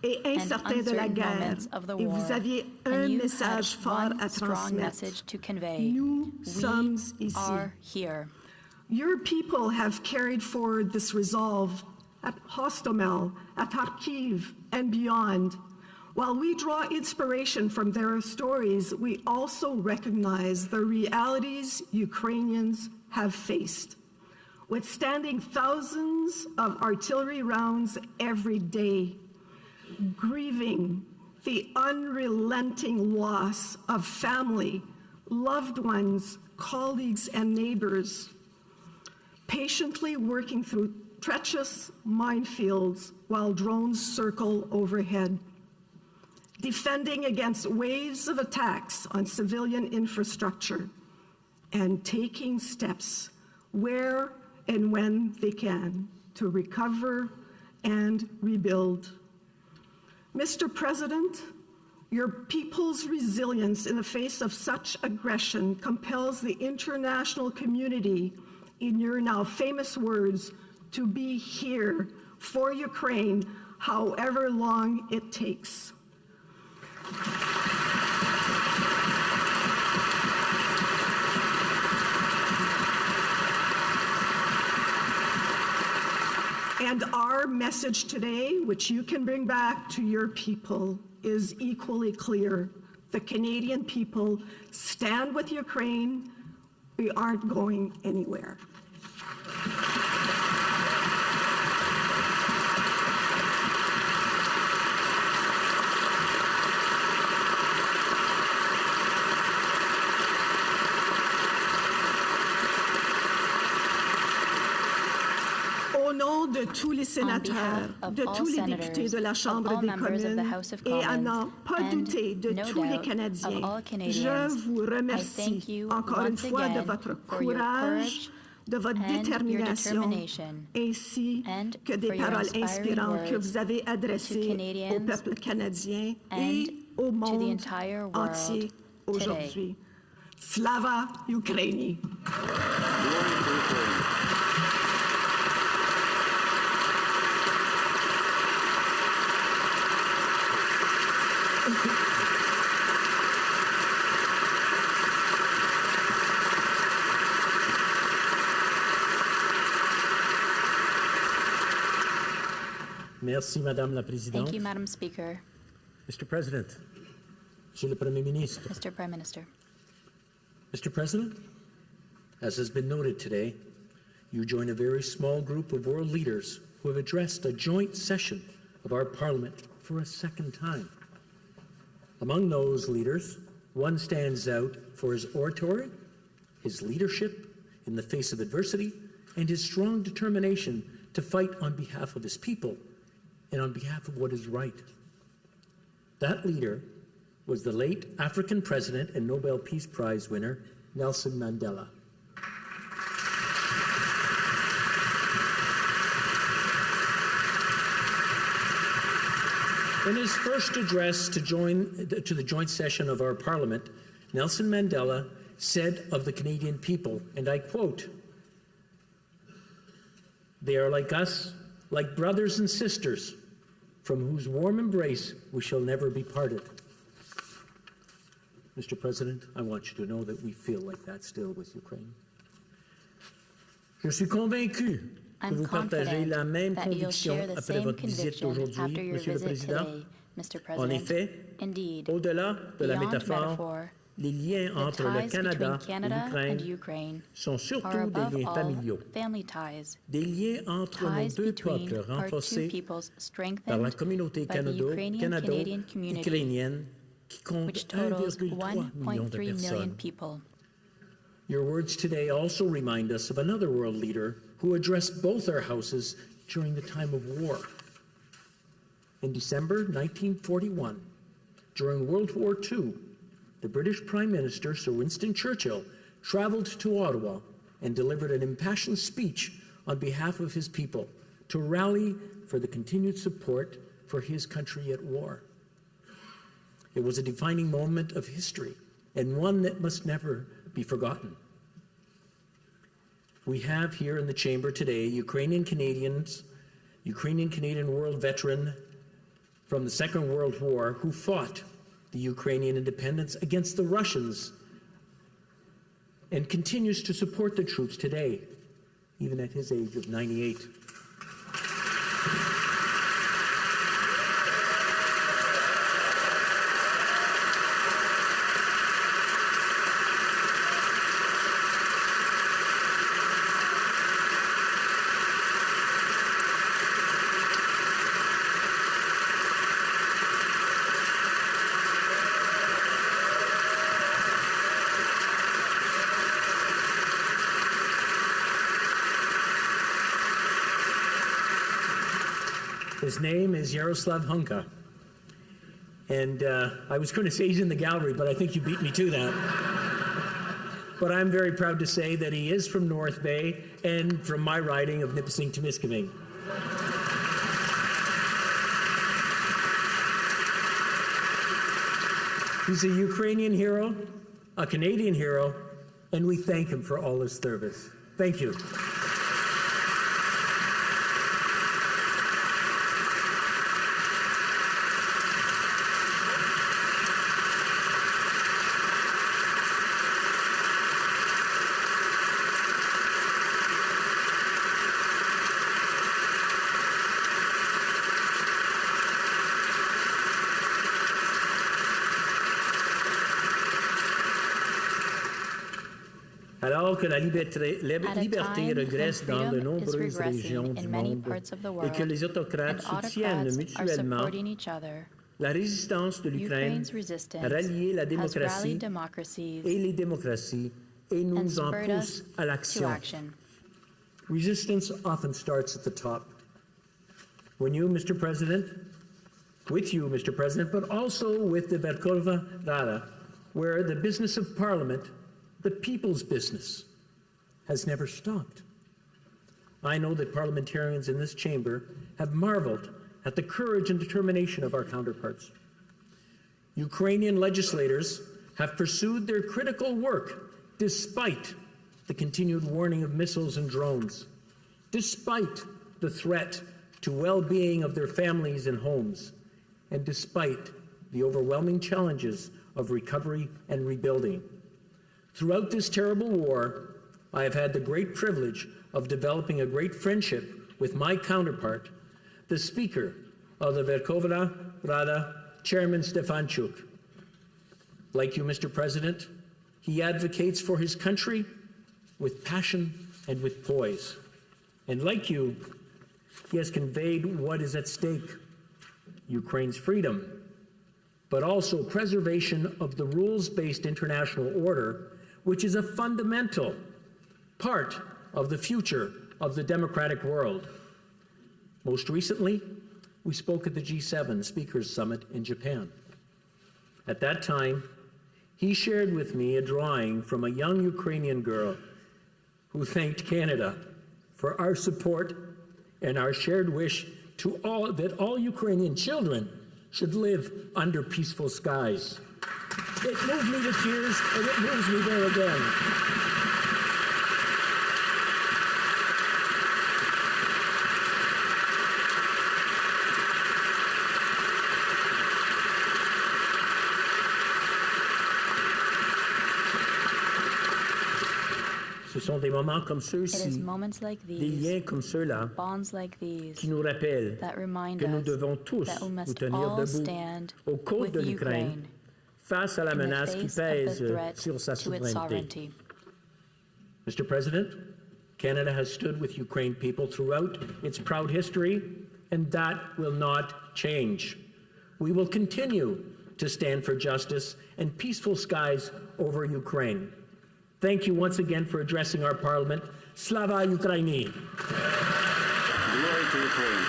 et incertains de la guerre, et vous aviez un message fort à transmettre. Nous sommes ici. Your people have carried forward this resolve at Hostomel, at Kharkiv, and beyond. While we draw inspiration from their stories, we also recognize the realities Ukrainians have faced. Withstanding thousands of artillery rounds every day, grieving the unrelenting loss of family, loved ones, colleagues, and neighbors, patiently working through treacherous minefields while drones circle overhead, defending against waves of attacks on civilian infrastructure, and taking steps where and when they can to recover and rebuild. Mr. President, your people's resilience in the face of such aggression compels the international community, in your now famous words, to be here for Ukraine, however long it takes. And our message today, which you can bring back to your people, is equally clear. The Canadian people stand with Ukraine. We aren't going anywhere. Au nom de tous les sénateurs, de tous les députés de la Chambre des communes et à n'en pas douter de tous les Canadiens, je vous remercie encore une fois de votre courage, de votre détermination, ainsi que des paroles inspirantes que vous avez adressées au peuple canadien et au monde entier aujourd'hui. Slava Ukraini! Merci, Madame la Présidente. Thank you, Madam Speaker. Mr. President, Monsieur le Premier Ministre. Mr. Prime Minister. Mr. President, as has been noted today, you join a very small group of world leaders who have addressed a joint session of our Parliament for a second time. Among those leaders, one stands out for his oratory, his leadership in the face of adversity, and his strong determination to fight on behalf of his people and on behalf of what is right. That leader was the late African president and Nobel Peace Prize winner, Nelson Mandela. In his first address to the joint session of our Parliament, Nelson Mandela said of the Canadian people, and I quote, "They are like us, like brothers and sisters, from whose warm embrace we shall never be parted." Mr. President, I want you to know that we feel like that still with Ukraine. Je suis convaincu que vous partagez la même conviction après votre visite aujourd'hui, Monsieur le Président. En effet, au-delà de la métaphore, les liens entre le Canada et l'Ukraine sont surtout des liens familiaux, des liens entre nos deux peuples renforcés par la communauté canado-ukrainienne qui compte 1,3 million de personnes. Your words today also remind us of another world leader who addressed both our houses during the time of war. In December 1941, during World War II, the British Prime Minister, Sir Winston Churchill, traveled to Ottawa and delivered an impassioned speech on behalf of his people to rally for the continued support for his country at war. It was a defining moment of history and one that must never be forgotten. We have here in the chamber today Ukrainian-Canadian world veteran from the Second World War who fought the Ukrainian independence against the Russians and continues to support the troops today, even at his age of 98. His name is Yaroslav Hunka. And I was going to say he's in the gallery, but I think you beat me to that. But I'm very proud to say that he is from North Bay and from my riding of Nipissing-Temiskaming. He's a Ukrainian hero, a Canadian hero, and we thank him for all his service. Thank you. Alors que la liberté regresse dans de nombreuses régions du monde et que les autocrates soutiennent mutuellement la résistance de l'Ukraine à rallier la démocratie et les démocraties et nous en pousse à l'action. Resistance often starts at the top. When you, Mr. President, with you, Mr. President, but also with the Verkhovna Rada, where the business of Parliament, the people's business, has never stopped. I know that parliamentarians in this chamber have marveled at the courage and determination of our counterparts. Ukrainian legislators have pursued their critical work despite the continued warning of missiles and drones, despite the threat to well-being of their families and homes, and despite the overwhelming challenges of recovery and rebuilding. Throughout this terrible war, I have had the great privilege of developing a great friendship with my counterpart, the Speaker of the Verkhovna Rada, Chairman Stefanchuk. Like you, Mr. President, he advocates for his country with passion and with poise. And like you, he has conveyed what is at stake: Ukraine's freedom, but also preservation of the rules-based international order, which is a fundamental part of the future of the democratic world. Most recently, we spoke at the G7 Speakers Summit in Japan. At that time, he shared with me a drawing from a young Ukrainian girl who thanked Canada for our support and our shared wish that all Ukrainian children should live under peaceful skies. It moved me to tears, and it moves me there again. Ce sont des moments comme ceux-ci, des liens comme ceux-là, qui nous rappellent que nous devons tous nous tenir debout aux côtes de l'Ukraine face à la menace qui pèse sur sa souveraineté. Mr. President, Canada has stood with Ukraine people throughout its proud history, and that will not change. We will continue to stand for justice and peaceful skies over Ukraine. Thank you once again for addressing our Parliament. Slava Ukraini! Glory to Ukraine.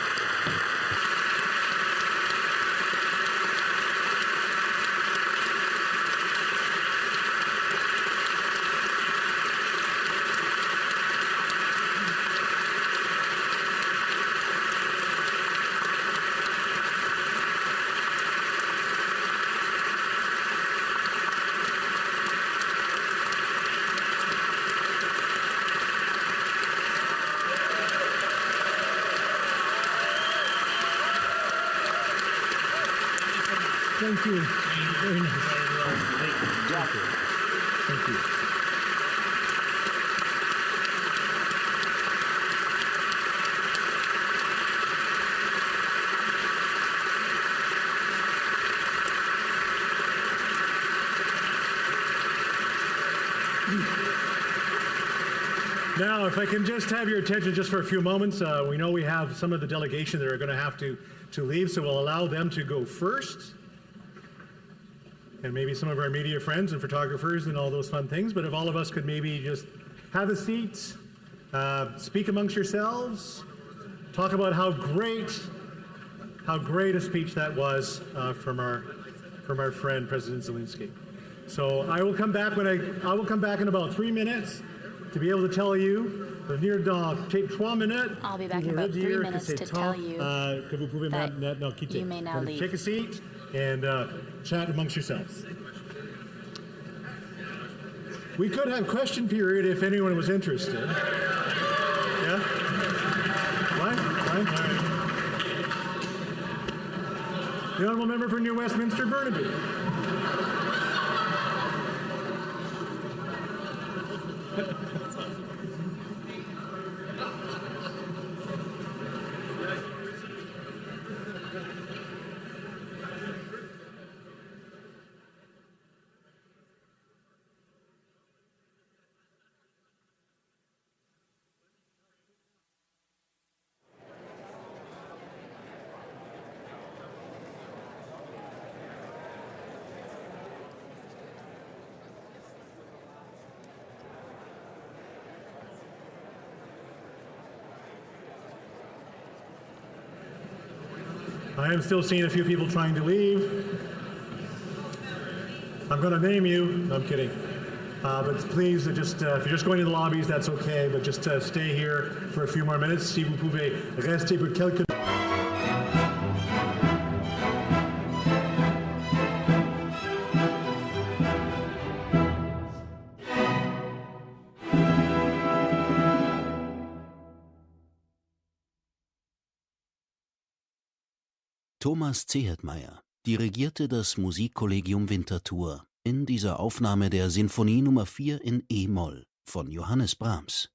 Thank you. Very nice. Thank you. Now, if I can just have your attention just for a few moments, we know we have some of the delegation that are going to have to leave, so we'll allow them to go first. And maybe some of our media friends and photographers and all those fun things, but if all of us could maybe just have a seat, speak amongst yourselves, talk about how great a speech that was from our friend President Zelenski. So I will come back in about 3 minutes to be able to tell you. Take 3 minutes. I'll be back in about 3 minutes to tell you that you may now leave. Take a seat and chat amongst yourselves. We could have question period if anyone was interested. Yeah? Fine? All right. The Honourable Member for New Westminster, Burnaby. I am still seeing a few people trying to leave. I'm going to name you. No, I'm kidding. But please, if you're just going to the lobbies, that's okay. But just stay here for a few more minutes. Si vous pouvez rester pour quelques. Thomas Zehetmeier dirigierte das Musikkollegium Winterthur in dieser Aufnahme der Sinfonie Nummer 4 in E-Moll von Johannes Brahms.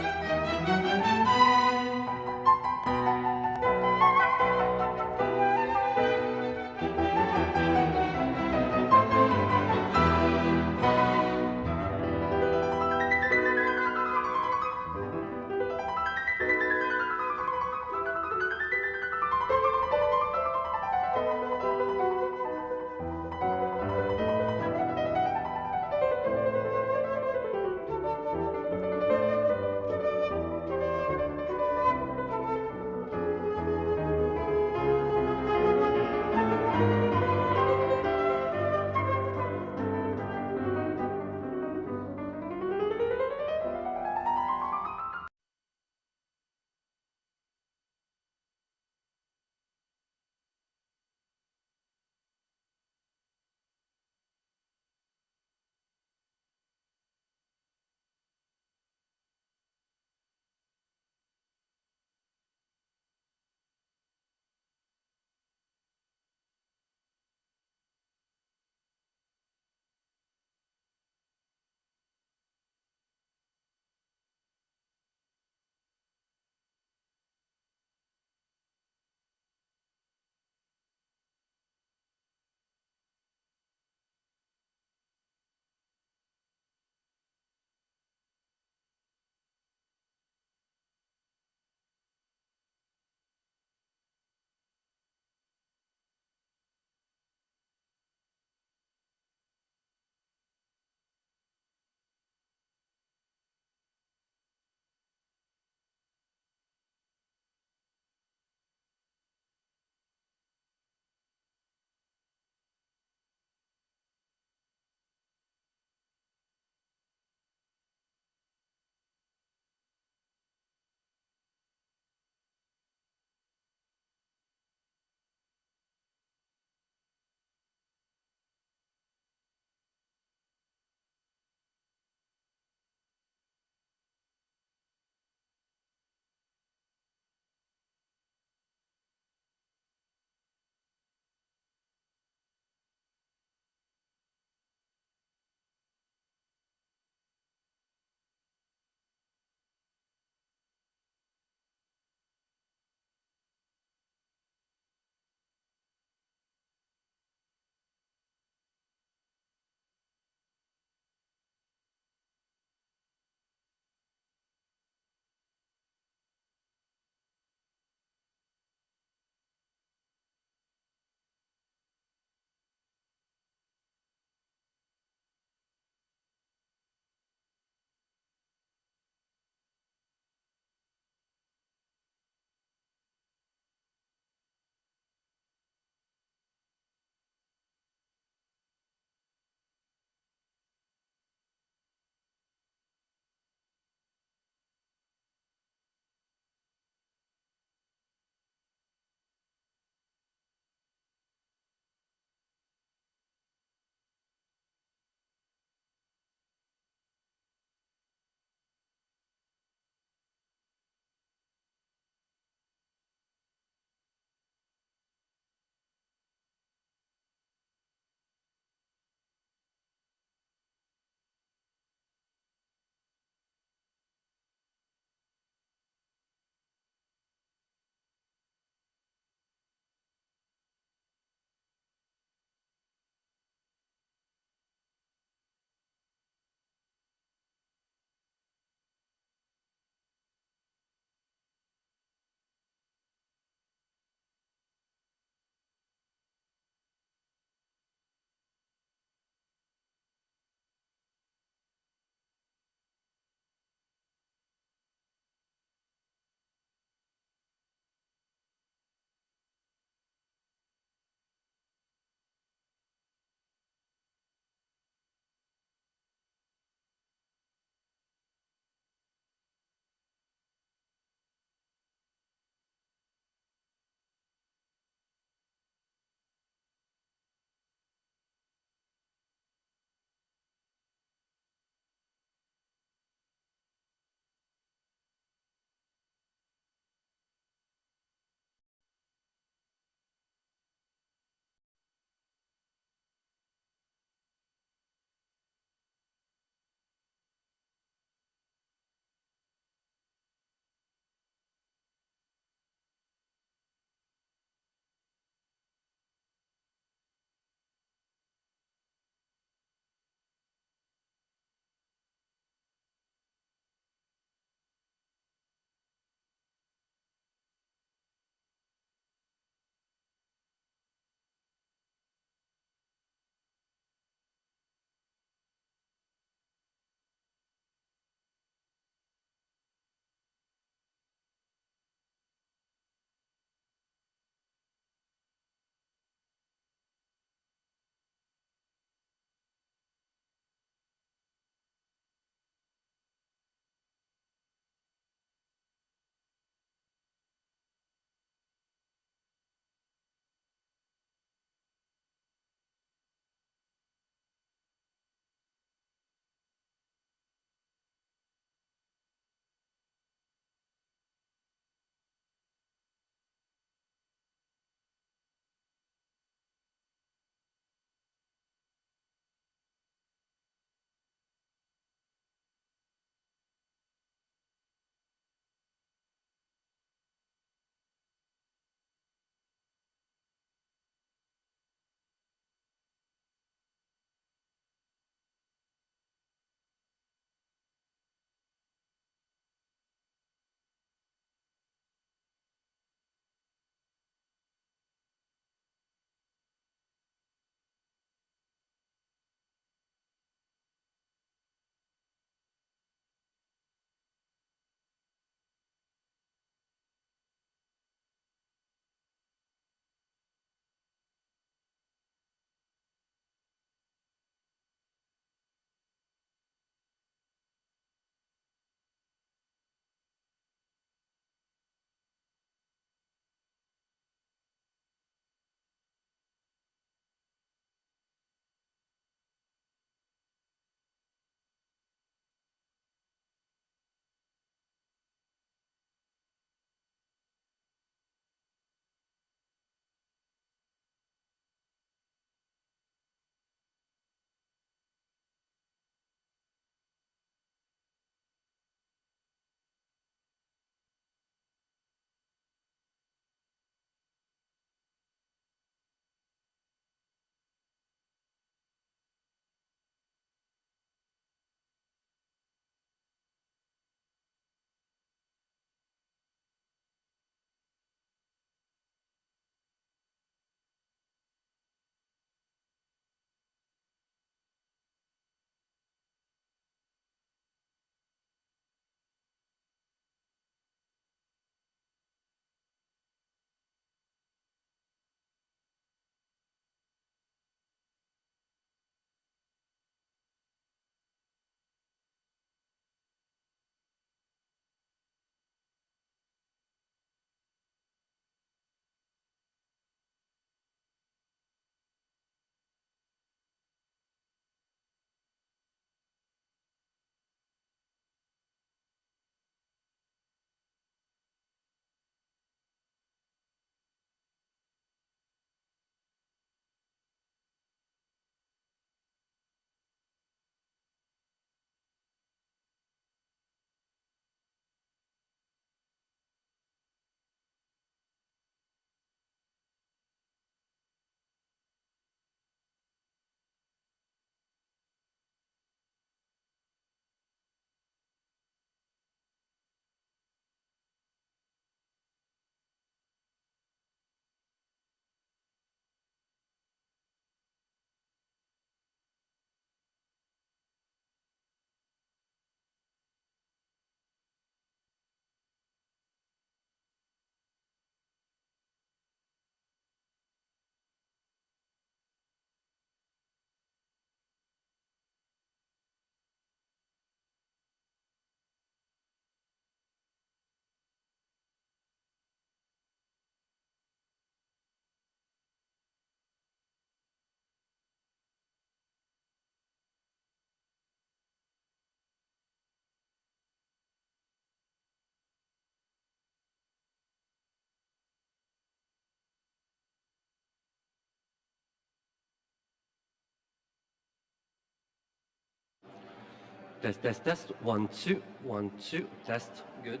Test, test, test. 1, 2, 1, 2. Test. Good.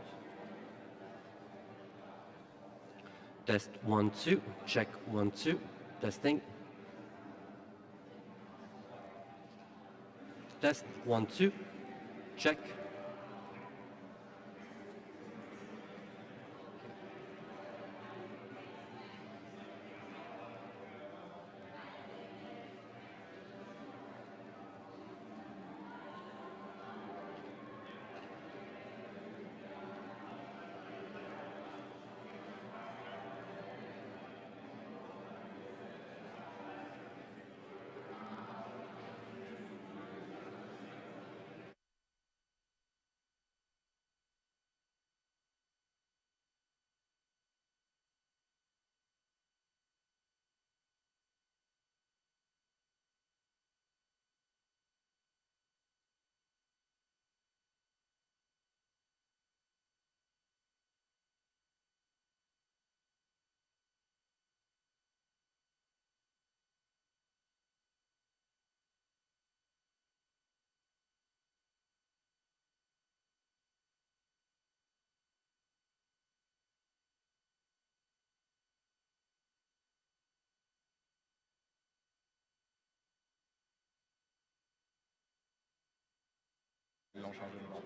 Test. 1, 2. Check. 1, 2. Testing. Test. 1, 2. Check. Ils l'ont changé de bord.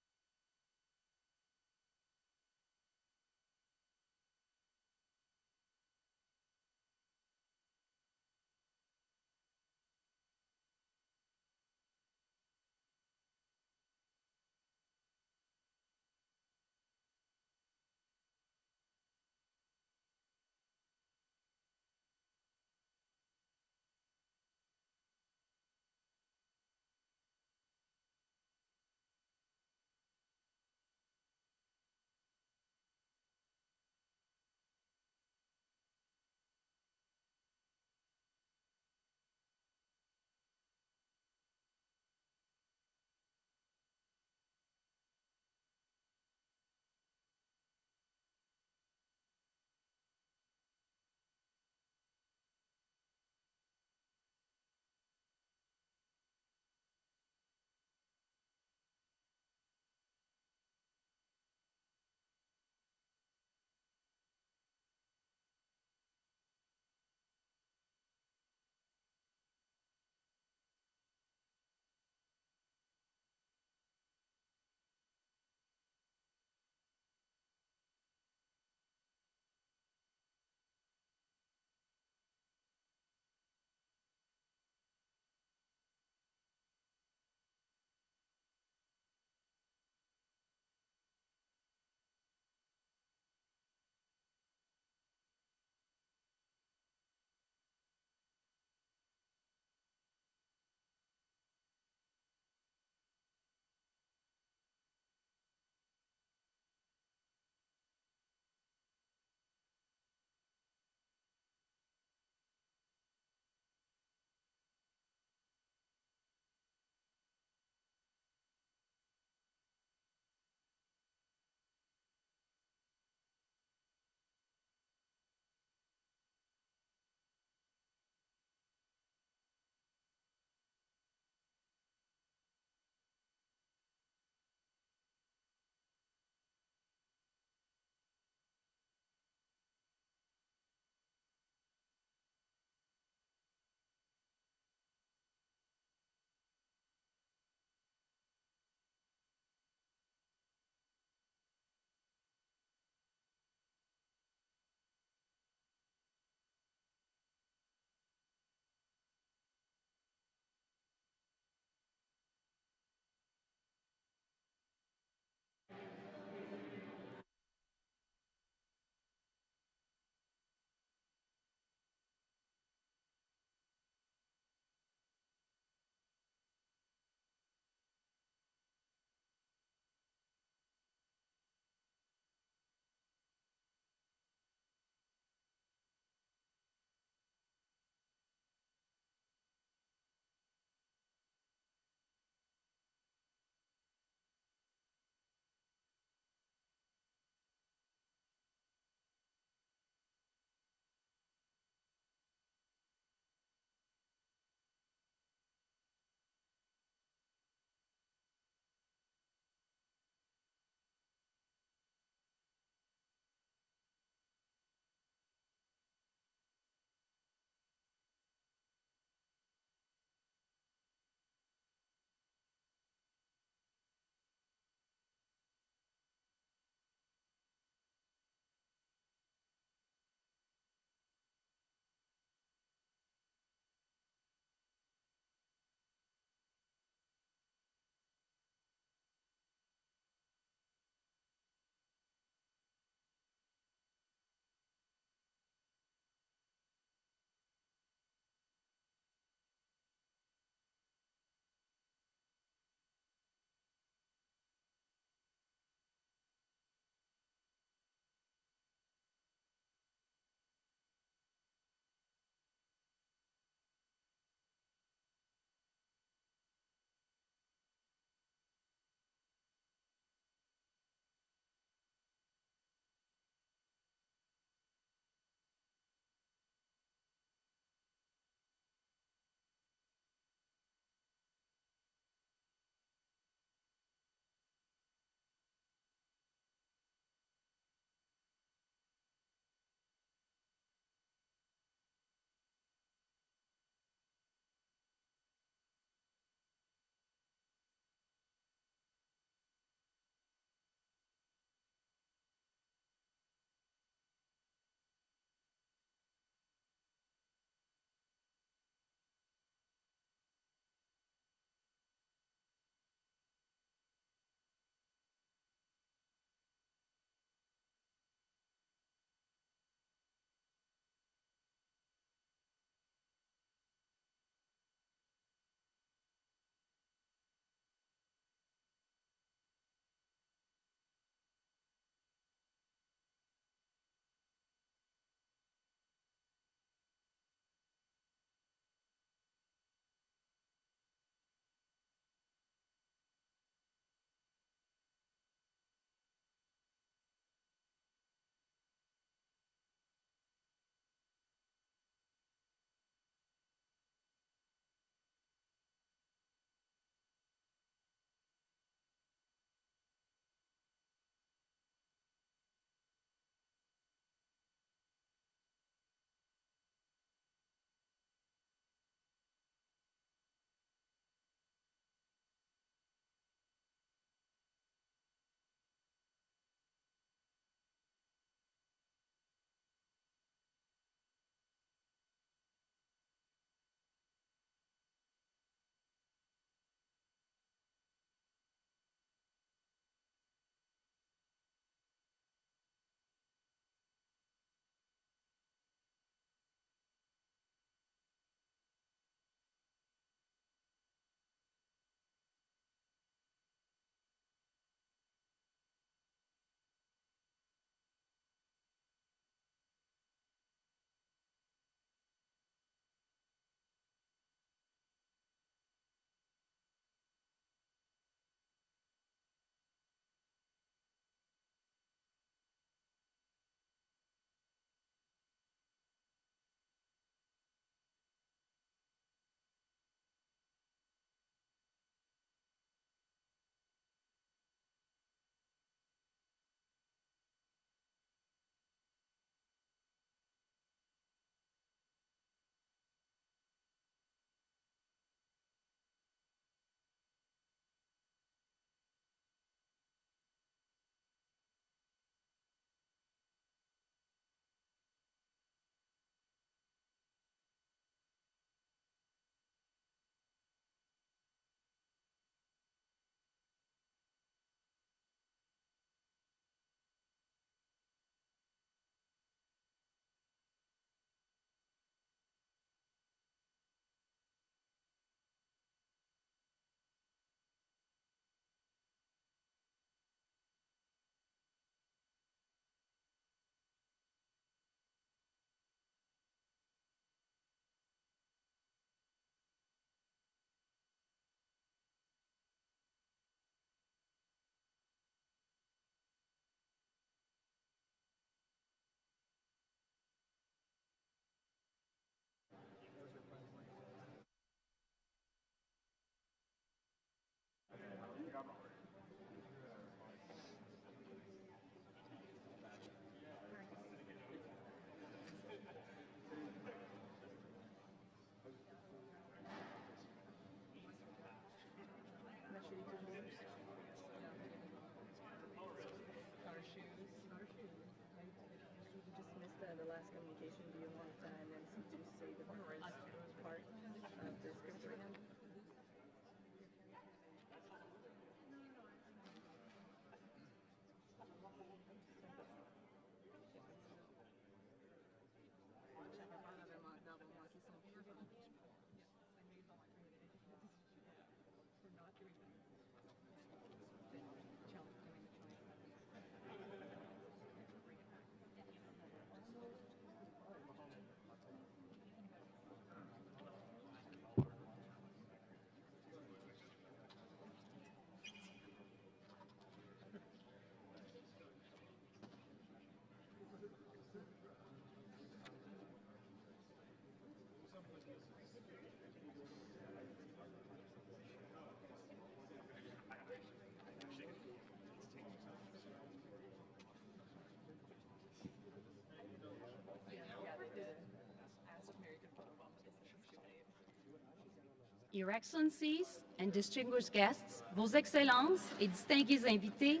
Your Excellencies and distinguished guests, Vos Excellences et distingués invités,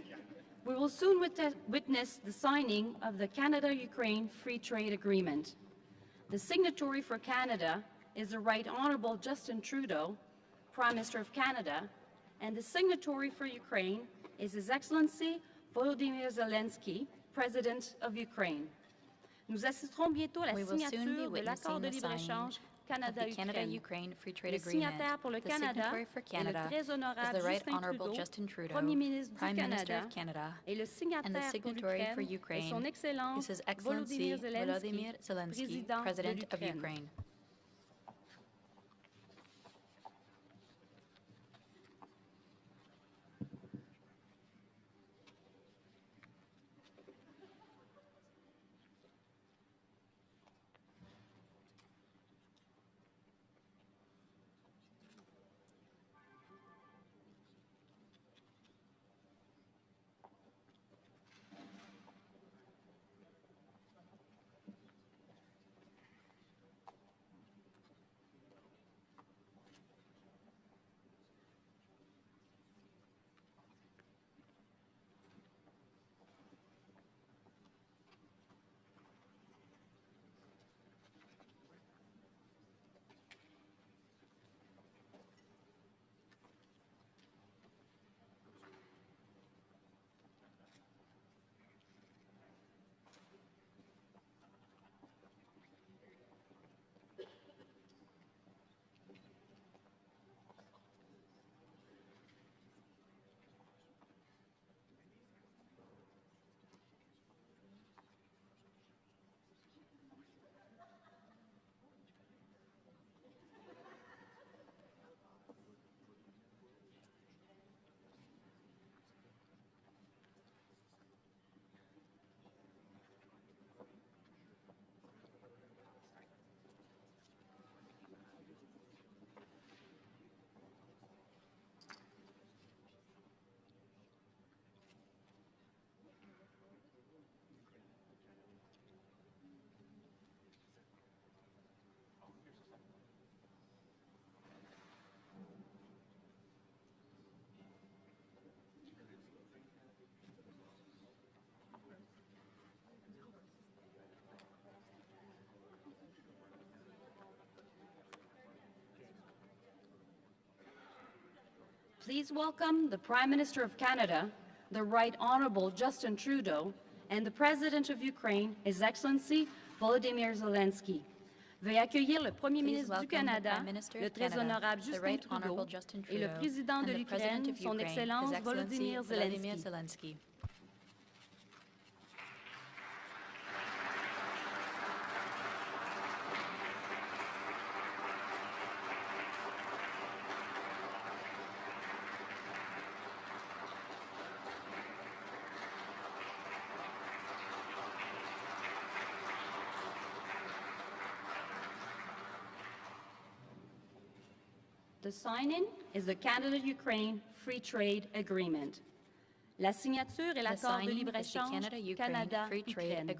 we will soon witness the signing of the Canada-Ukraine Free Trade Agreement. The signatory for Canada is the Right Honourable Justin Trudeau, Prime Minister of Canada, and the signatory for Ukraine is His Excellency Volodímir Zelenski, President of Ukraine. Nous assisterons bientôt à la signature de l'accord de libre-échange Canada-Ukraine. Le signataire pour le Canada est le très honorable Justin Trudeau, Premier ministre du Canada, et le signataire pour l'Ukraine est son Excellence Volodímir Zelenski, Président de l'Ukraine. Please welcome the Prime Minister of Canada, the Right Honourable Justin Trudeau, and the President of Ukraine, His Excellency Volodímir Zelenski. Veuillez accueillir le Premier ministre du Canada, le très honorable Justin Trudeau, et le Président de l'Ukraine, son Excellence Volodímir Zelenski. The signing is the Canada-Ukraine Free Trade Agreement. La signature est l'accord de libre-échange Canada-Ukraine.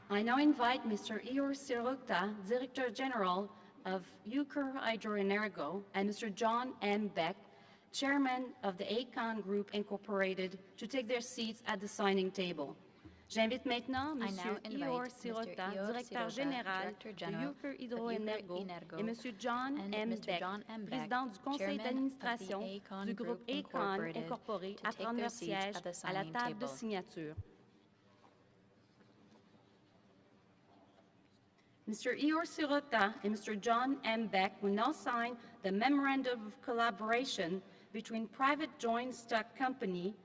I now invite Mr. Igor Sirokta, Director General of Ukrenergo, and Mr. John M. Beck, Chairman of the ACON Group Incorporated, to take their seats at the signing table. J'invite maintenant I M. now invite Ihor Mr. Sirota, Ihor directeur Sirota, général Director de General Uker of Hydroenergo, Uker et M. John and M. Mr. Beck, John M. Beck, président du conseil Chairman d'administration of the Aecon du groupe Group Aecon Incorporated, Incorporé, to à take prendre their leur seats siège at the à la signing table de table. signature. Mr. Ihor Sirota and Mr. John M. Beck will now sign the Memorandum of Collaboration between private joint stock company,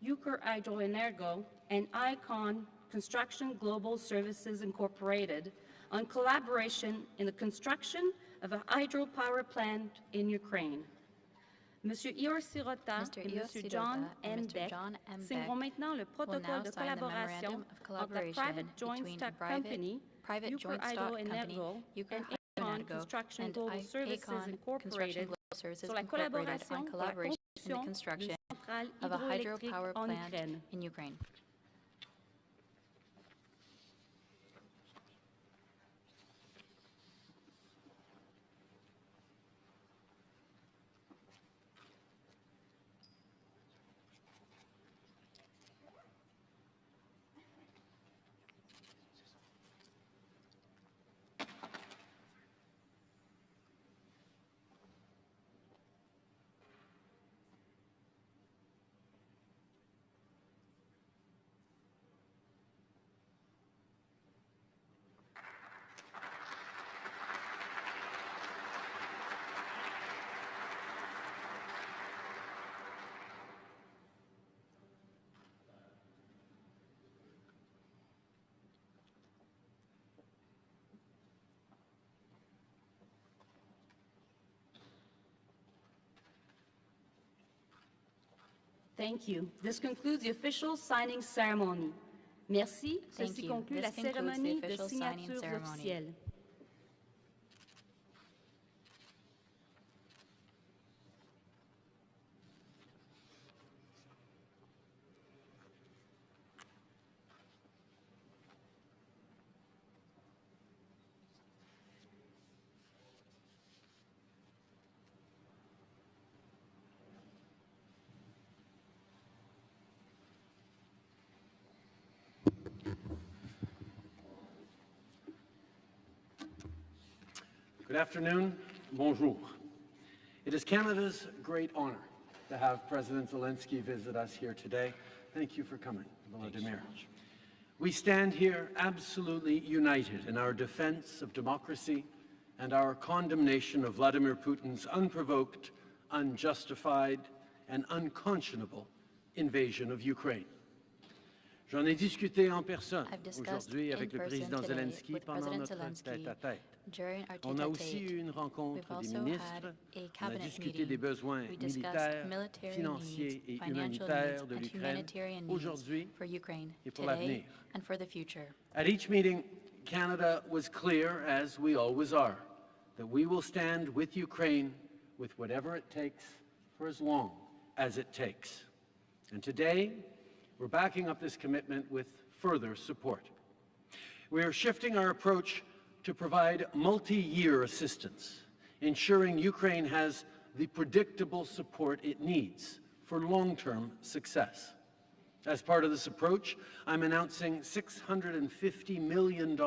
Uker Hydroenergo, and Aecon Construction Global Services Incorporated on collaboration in the construction of a hydropower plant in Ukraine. Monsieur Ihor Sirota et Monsieur John M. Beck signeront maintenant le protocole de collaboration entre la Private Joint Stock Company, Uker Hydroenergo, and Aecon Construction Global Services Incorporated sur la collaboration pour la construction d'une centrale of a hydroélectrique hydropower en plant Ukraine. in Ukraine. Thank you. This concludes the official signing ceremony. Merci. Thank Ceci you. conclut This la concludes the cérémonie de official signing signature ceremony. officielle. Good afternoon. Bonjour. It is Canada's great honor to have President Zelensky visit us here today. Thank you for coming, Volodímir. We stand here absolutely united in our defense of democracy and our condemnation of Vladimir Putin's unprovoked, unjustified, and unconscionable invasion of Ukraine. J'en ai discuté en personne aujourd'hui avec le président Zelensky pendant notre tête-à-tête. On a aussi eu une rencontre des ministres, on a discuté des besoins militaires, financiers et humanitaires de l'Ukraine aujourd'hui et pour l'avenir. At each meeting, Canada was clear, as we always are, that we will stand with Ukraine with whatever it takes for as long as it takes. And today, we're backing up this commitment with further support. We are shifting our approach to provide multi-year assistance, ensuring Ukraine has the predictable support it needs for long-term success. As part of this approach, I'm announcing $650 million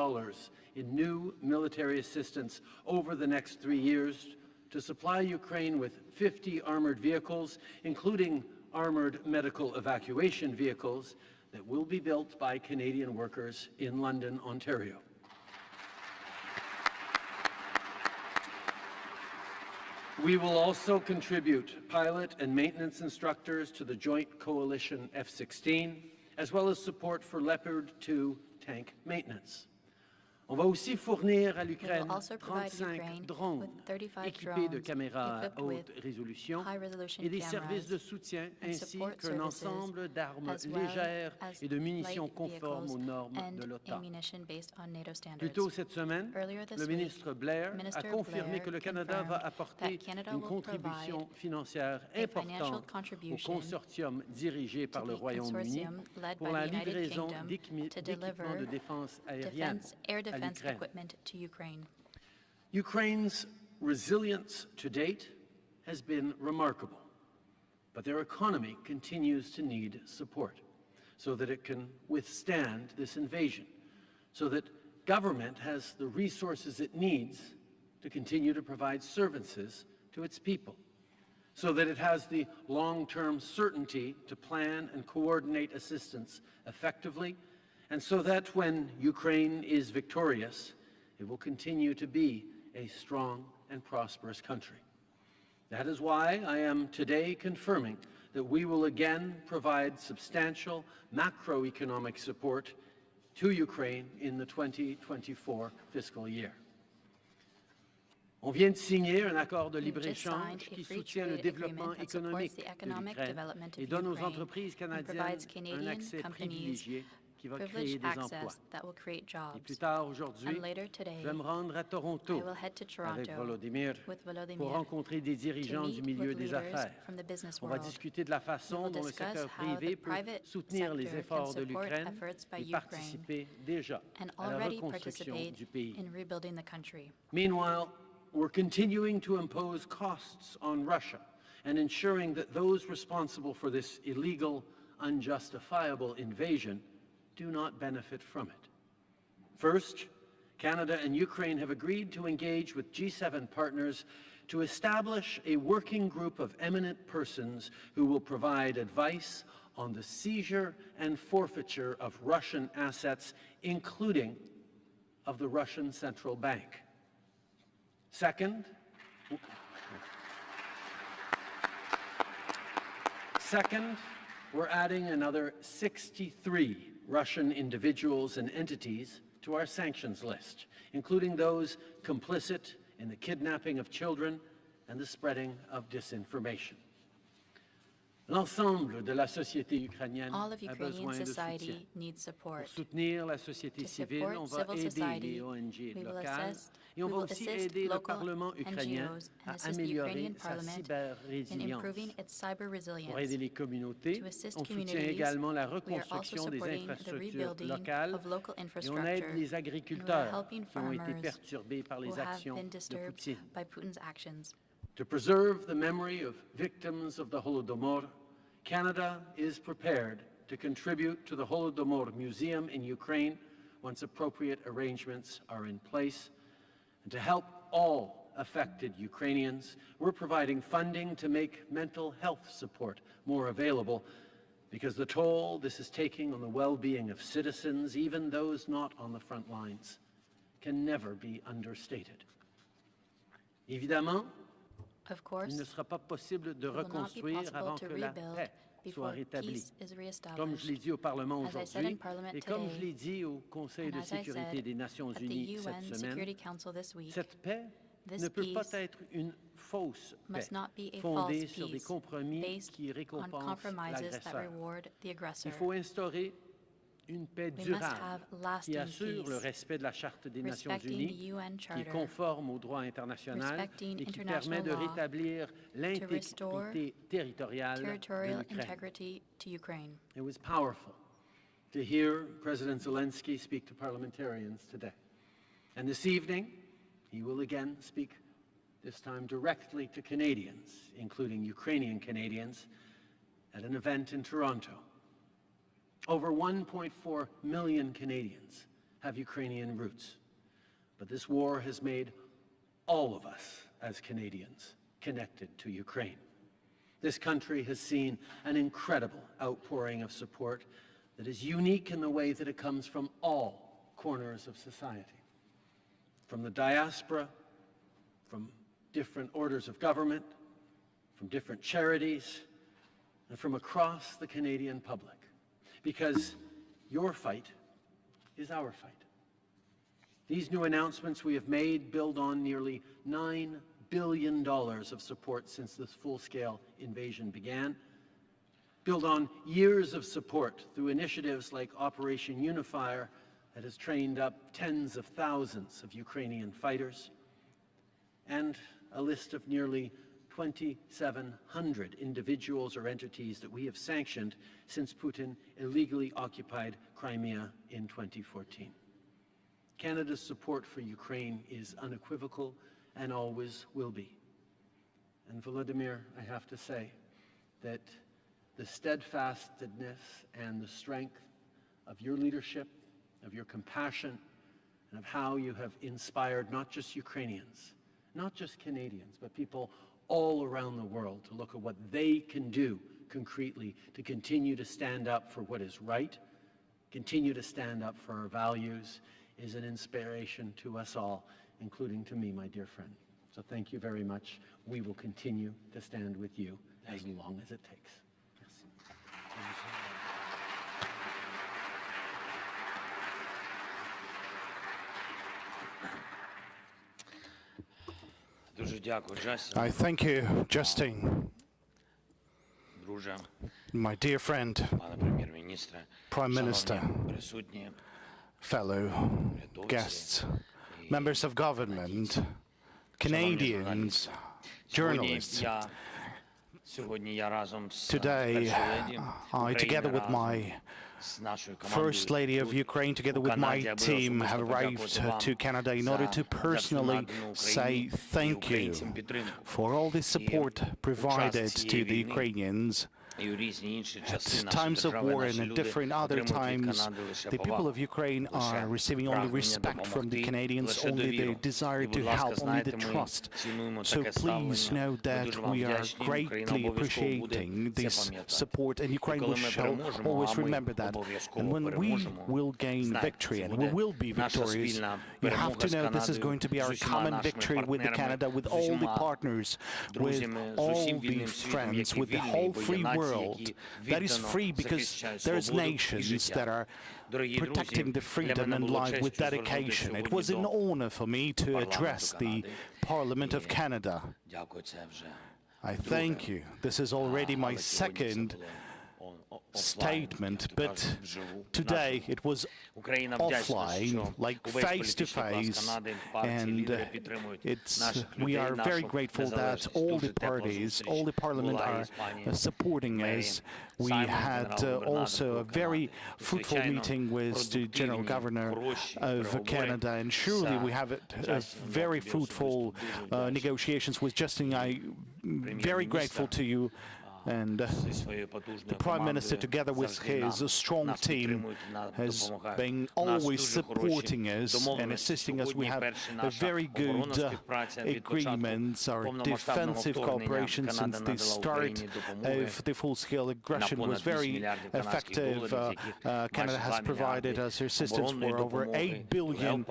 in new military assistance over the next 3 years to supply Ukraine with 50 armored vehicles, including armored medical evacuation vehicles that will be built by Canadian workers in London, Ontario. We will also contribute pilot and maintenance instructors to the Joint Coalition F-16, as well as support for Leopard 2 tank maintenance. On va aussi fournir à l'Ukraine 35 drones équipés de caméras à haute résolution et des services de soutien ainsi qu'un ensemble d'armes légères et de munitions conformes aux normes de l'OTAN. Plus tôt cette semaine, le ministre Blair a confirmé que le Canada va apporter une contribution financière importante au consortium dirigé par le Royaume-Uni pour la livraison d'équipements de défense aérienne. Equipment to Ukraine. Ukraine's resilience to date has been remarkable, but their economy continues to need support. so that it can withstand this invasion, so that government has the resources it needs to continue to provide services to its people, so that it has the long-term certainty to plan and coordinate assistance effectively, and so that when Ukraine is victorious, it will continue to be a strong and prosperous country. That is why I am today confirming that we will again provide substantial macroeconomic support to Ukraine in the 2024 fiscal year. On vient de signer un accord de libre-échange qui soutient le développement économique de l'Ukraine et donne aux entreprises canadiennes un accès privilégié qui va créer des emplois. Et plus tard aujourd'hui, je vais me rendre à Toronto avec Volodímir pour rencontrer des dirigeants du milieu des affaires. On va discuter de la façon dont le secteur privé peut soutenir les efforts de l'Ukraine et participer déjà à la reconstruction du pays. Meanwhile, we're continuing to impose costs on Russia and ensuring that those responsible for this illegal, unjustifiable invasion do not benefit from it. First, Canada and Ukraine have agreed to engage with G7 partners to establish a working group of eminent persons who will provide advice on the seizure and forfeiture of Russian assets, including of the Russian Central Bank. Second, we're adding another 63 Russian individuals and entities to our sanctions list, including those complicit in the kidnapping of children and the spreading of disinformation. L'ensemble de la société ukrainienne a besoin de soutien. Pour soutenir la société civile, on va aider les ONG locales et on va aussi aider le Parlement ukrainien à améliorer sa cyber-résilience. Pour aider les communautés, on soutient également la reconstruction des infrastructures locales et on aide les agriculteurs qui ont été perturbés par les actions de Poutine. To preserve the memory of victims of the Holodomor, Canada is prepared to contribute to the Holodomor Museum in Ukraine once appropriate arrangements are in place. And to help all affected Ukrainians, we're providing funding to make mental health support more available, because the toll this is taking on the well-being of citizens, even those not on the front lines, can never be understated. Évidemment, il ne sera pas possible de reconstruire avant que la paix soit rétablie. Comme je l'ai dit au Parlement aujourd'hui et comme je l'ai dit au Conseil de sécurité des Nations Unies cette semaine, cette paix ne peut pas être une fausse paix fondée sur des compromis qui récompensent l'agresseur. Il faut instaurer une paix durable qui assure le respect de la Charte des Nations Unies, qui est conforme au droit international et qui permet de rétablir l'intégrité territoriale de l'Ukraine. It was powerful to hear President Zelensky speak to parliamentarians today. And this evening, he will again speak, this time directly to Canadians, including Ukrainian Canadians, at an event in Toronto. Over 1.4 million Canadians have Ukrainian roots, but this war has made all of us as Canadians connected to Ukraine. This country has seen an incredible outpouring of support that is unique in the way that it comes from all corners of society, from the diaspora, from different orders of government, from different charities, and from across the Canadian public. Because your fight is our fight. These new announcements we have made build on nearly $9 billion of support since this full-scale invasion began, build on years of support through initiatives like Operation Unifier that has trained up tens of thousands of Ukrainian fighters, and a list of nearly 2,700 individuals or entities that we have sanctioned since Putin illegally occupied Crimea in 2014. Canada's support for Ukraine is unequivocal and always will be. And Volodímir, I have to say that the steadfastness and the strength of your leadership, of your compassion, and of how you have inspired not just Ukrainians, not just Canadians, but people all around the world to look at what they can do concretely to continue to stand up for what is right, continue to stand up for our values, is an inspiration to us all, including to me, my dear friend. So thank you very much. We will continue to stand with you as long as it takes. I thank you, Justin, my dear friend, Prime Minister, fellow guests, members of government, Canadians, journalists. Today, I, together with my First Lady of Ukraine, together with my team, have arrived to Canada in order to personally say thank you for all the support provided to the Ukrainians at times of war and at different other times. The people of Ukraine are receiving only respect from the Canadians, only the desire to help, only the trust. So please know that we are greatly appreciating this support, and Ukraine shall always remember that. And when we will gain victory, and we will be victorious, you have to know this is going to be our common victory with Canada, with all the partners, with all the friends, with the whole free world. That is free because there's nations that are protecting the freedom and life with dedication. It was an honor for me to address the Parliament of Canada. I thank you. This is already my second statement, but today it was offline, like face-to-face, and we are very grateful that all the parties, all the Parliament are supporting us. We had also a very fruitful meeting with the General Governor of Canada, and surely we have very fruitful negotiations with Justin. I'm very grateful to you. And the Prime Minister, together with his strong team, has been always supporting us and assisting us. We have a very good agreements. Our defensive cooperation since the start of the full-scale aggression was very effective. Canada has provided us assistance for over $8 billion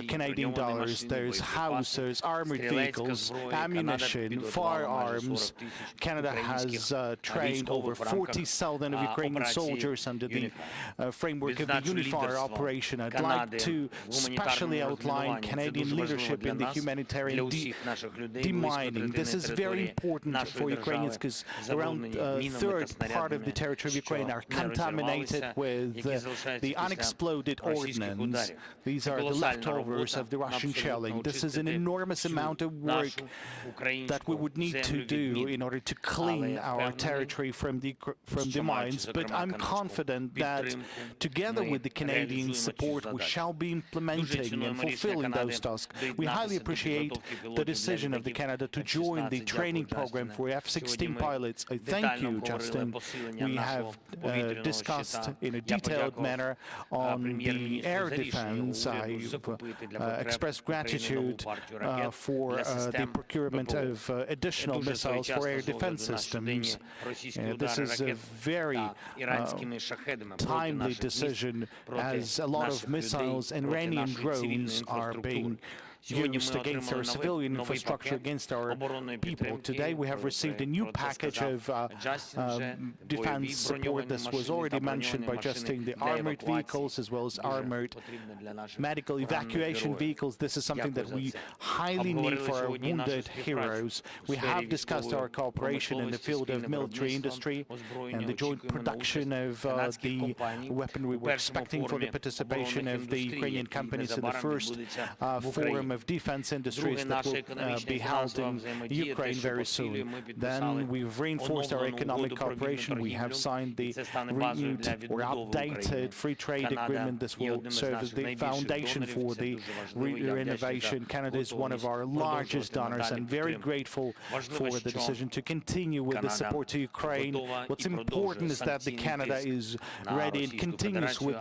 Canadian dollars. There's houses, armored vehicles, ammunition, firearms. Canada has trained over 40,000 of Ukrainian soldiers under the framework of the Unifier operation. I'd like to specially outline Canadian leadership in the humanitarian demining. This is very important for Ukrainians because around a third part of the territory of Ukraine are contaminated with the unexploded ordnance. These are the leftovers of the Russian shelling. This is an enormous amount of work that we would need to do in order to clean our territory from the mines, but I'm confident that together with the Canadian support we shall be implementing and fulfilling those tasks. We highly appreciate the decision of Canada to join the training program for F-16 pilots. I thank you, Justin. We have discussed in a detailed manner on the air defense. I've expressed gratitude for the procurement of additional missiles for air defense systems. This is a very timely decision, as a lot of missiles and Iranian drones are being used against our civilian infrastructure, against our people. Today we have received a new package of defense support. This was already mentioned by Justin, the armored vehicles as well as armored medical evacuation vehicles. This is something that we highly need for our wounded heroes. We have discussed our cooperation in the field of military industry and the joint production of the weaponry. We're expecting for the participation of the Ukrainian companies in the first forum of defense industries that will be held in Ukraine very soon. Then we've reinforced our economic cooperation. We have signed the renewed or updated free trade agreement. This will serve as the foundation for the renovation. Canada is one of our largest donors and very grateful for the decision to continue with the support to Ukraine. What's important is that Canada is ready and continues with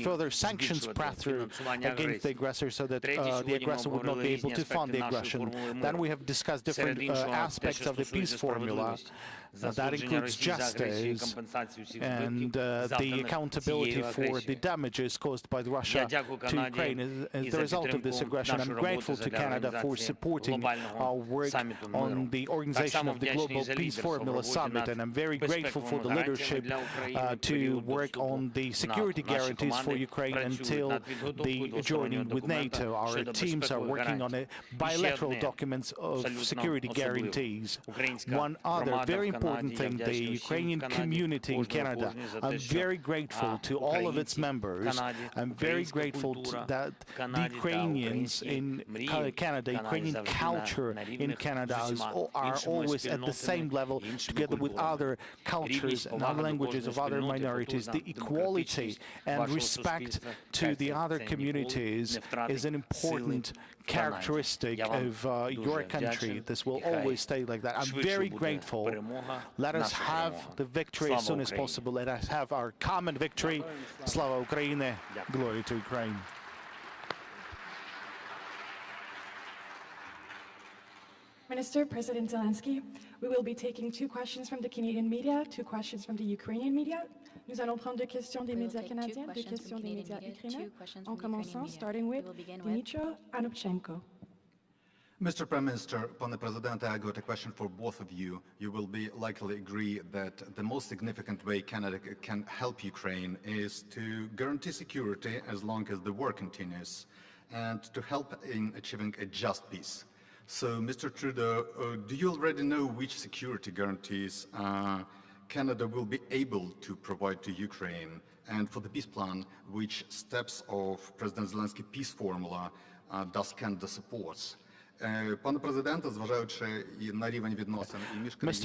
further sanctions path-through against the aggressor so that the aggressor would not be able to fund the aggression. Then we have discussed different aspects of the peace formula. That includes justice and the accountability for the damages caused by Russia to Ukraine as the result of this aggression. I'm grateful to Canada for supporting our work on the organization of the Global Peace Formula Summit, and I'm very grateful for the leadership to work on the security guarantees for Ukraine until the joining with NATO. Our teams are working on bilateral documents of security guarantees. One other very important thing, the Ukrainian community in Canada. I'm very grateful to all of its members. I'm very grateful that the Ukrainians in Canada, Ukrainian culture in Canada are always at the same level, together with other cultures and other languages of other minorities. The equality and respect to the other communities is an important characteristic of your country. This will always stay like that. I'm very grateful. Let us have the victory as soon as possible. Let us have our common victory. Slava Ukraini. Glory to Ukraine. Minister, President Zelenski, we will be taking 2 questions from the Canadian media, 2 questions from the Ukrainian media. Nous allons prendre 2 questions des médias canadiens, 2 questions des médias ukrainiens, en commençant, starting with Dmytro Anupchenko. Mr. Prime Minister, upon the President, I got a question for both of you. You will be likely agree that the most significant way Canada can help Ukraine is to guarantee security as long as the war continues, and to help in achieving a just peace. So, Mr. Trudeau, do you already know which security guarantees Canada will be able to provide to Ukraine? And for the peace plan, which steps of President Zelensky peace formula does Canada support? Mr.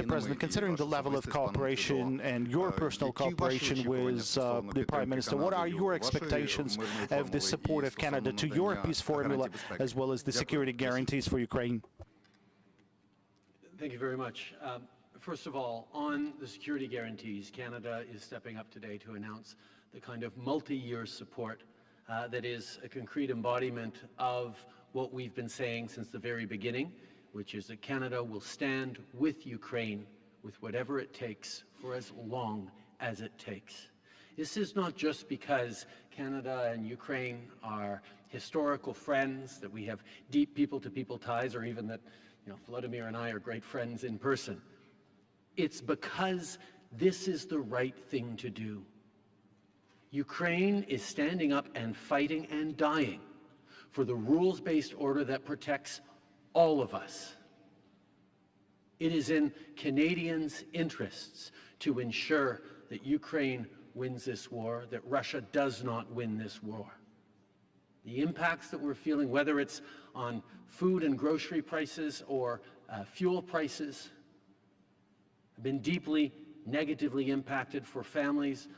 President, considering the level of cooperation and your personal cooperation with the Prime Minister, what are your expectations of the support of Canada to your peace formula as well as the security guarantees for Ukraine? Thank you very much. First of all, on the security guarantees, Canada is stepping up today to announce the kind of multi-year support that is a concrete embodiment of what we've been saying since the very beginning, which is that Canada will stand with Ukraine with whatever it takes for as long as it takes. This is not just because Canada and Ukraine are historical friends, that we have deep people-to-people ties, or even that, Volodímir and I are great friends in person. It's because this is the right thing to do. Ukraine is standing up and fighting and dying for the rules-based order that protects all of us. It is in Canadians' interests to ensure that Ukraine wins this war, that Russia does not win this war. The impacts that we're feeling, whether it's on food and grocery prices or fuel prices, have been deeply negatively impacted for families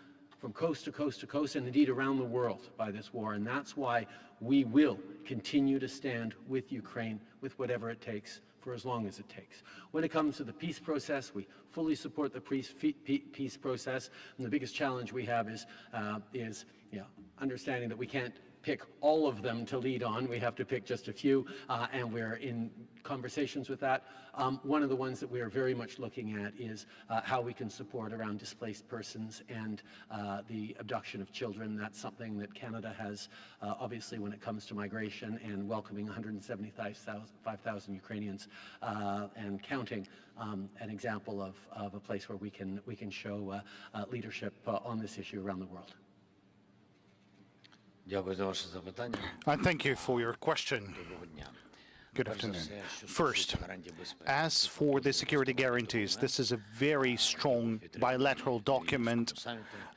from coast to coast to coast, and indeed around the world by this war. And that's why we will continue to stand with Ukraine with whatever it takes for as long as it takes. When it comes to the peace process, we fully support the peace process. And the biggest challenge we have is understanding that we can't pick all of them to lead on. We have to pick just a few, and we're in conversations with that. One of the ones that we are very much looking at is how we can support around displaced persons and the abduction of children. That's something that Canada has, obviously, when it comes to migration and welcoming 175,000 Ukrainians and counting, an example of a place where we can show leadership on this issue around the world. I thank you for your question. Good afternoon. First, as for the security guarantees, this is a very strong bilateral document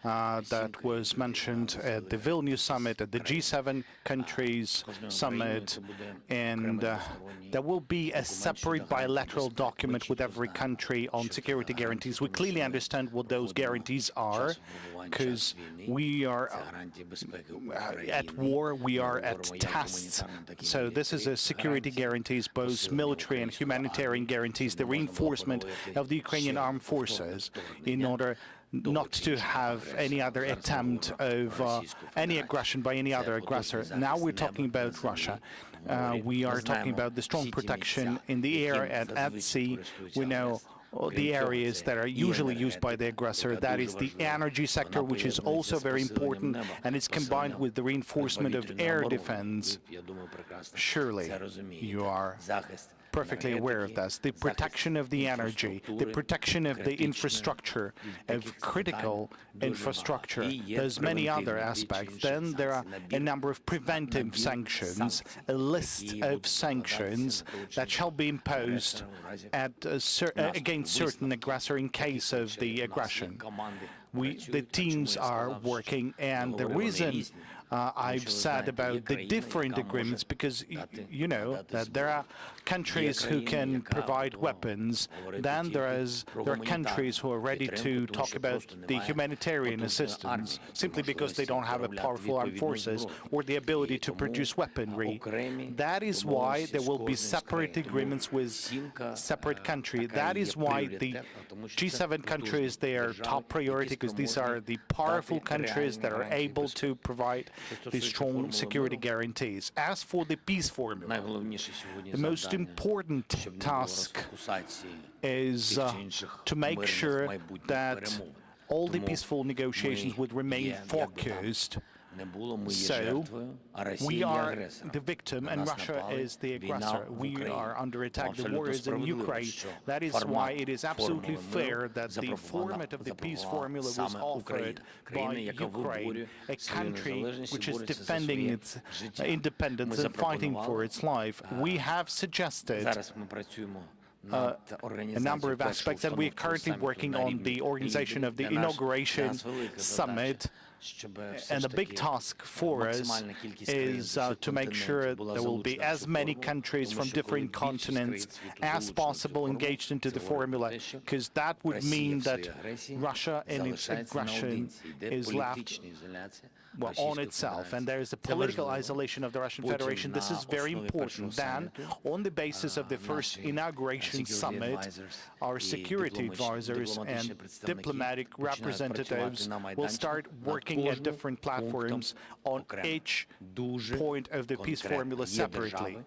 that was mentioned at the Vilnius summit, at the G7 countries summit, and there will be a separate bilateral document with every country on security guarantees. We clearly understand what those guarantees are, because we are at war, we are at tests. So this is a security guarantees, both military and humanitarian guarantees, the reinforcement of the Ukrainian armed forces in order not to have any other attempt of any aggression by any other aggressor. Now we're talking about Russia. We are talking about the strong protection in the air and at sea. We know the areas that are usually used by the aggressor. That is the energy sector, which is also very important, and it's combined with the reinforcement of air defense. Surely you are perfectly aware of this. The protection of the energy, the protection of the infrastructure, of critical infrastructure. There's many other aspects. Then there are a number of preventive sanctions, a list of sanctions that shall be imposed at against certain aggressor in case of the aggression. The teams are working, and the reason I've said about the different agreements, because you know that there are countries who can provide weapons, then there are countries who are ready to talk about the humanitarian assistance, simply because they don't have a powerful armed forces or the ability to produce weaponry. That is why there will be separate agreements with separate countries. That is why the G7 countries, they are top priority, because these are the powerful countries that are able to provide the strong security guarantees. As for the peace formula, the most important task is to make sure that all the peaceful negotiations would remain focused. So we are the victim and Russia is the aggressor. We are under attack. The war is in Ukraine. That is why it is absolutely fair that the format of the peace formula was offered by Ukraine, a country which is defending its independence and fighting for its life. We have suggested a number of aspects, and we are currently working on the organization of the inauguration summit. And a big task for us is to make sure there will be as many countries from different continents as possible engaged into the formula, because that would mean that Russia and its aggression is left on itself, and there is a political isolation of the Russian Federation. This is very important. Then, on the basis of the first inauguration summit, our security advisors and diplomatic representatives will start working at different platforms on each point of the peace formula separately.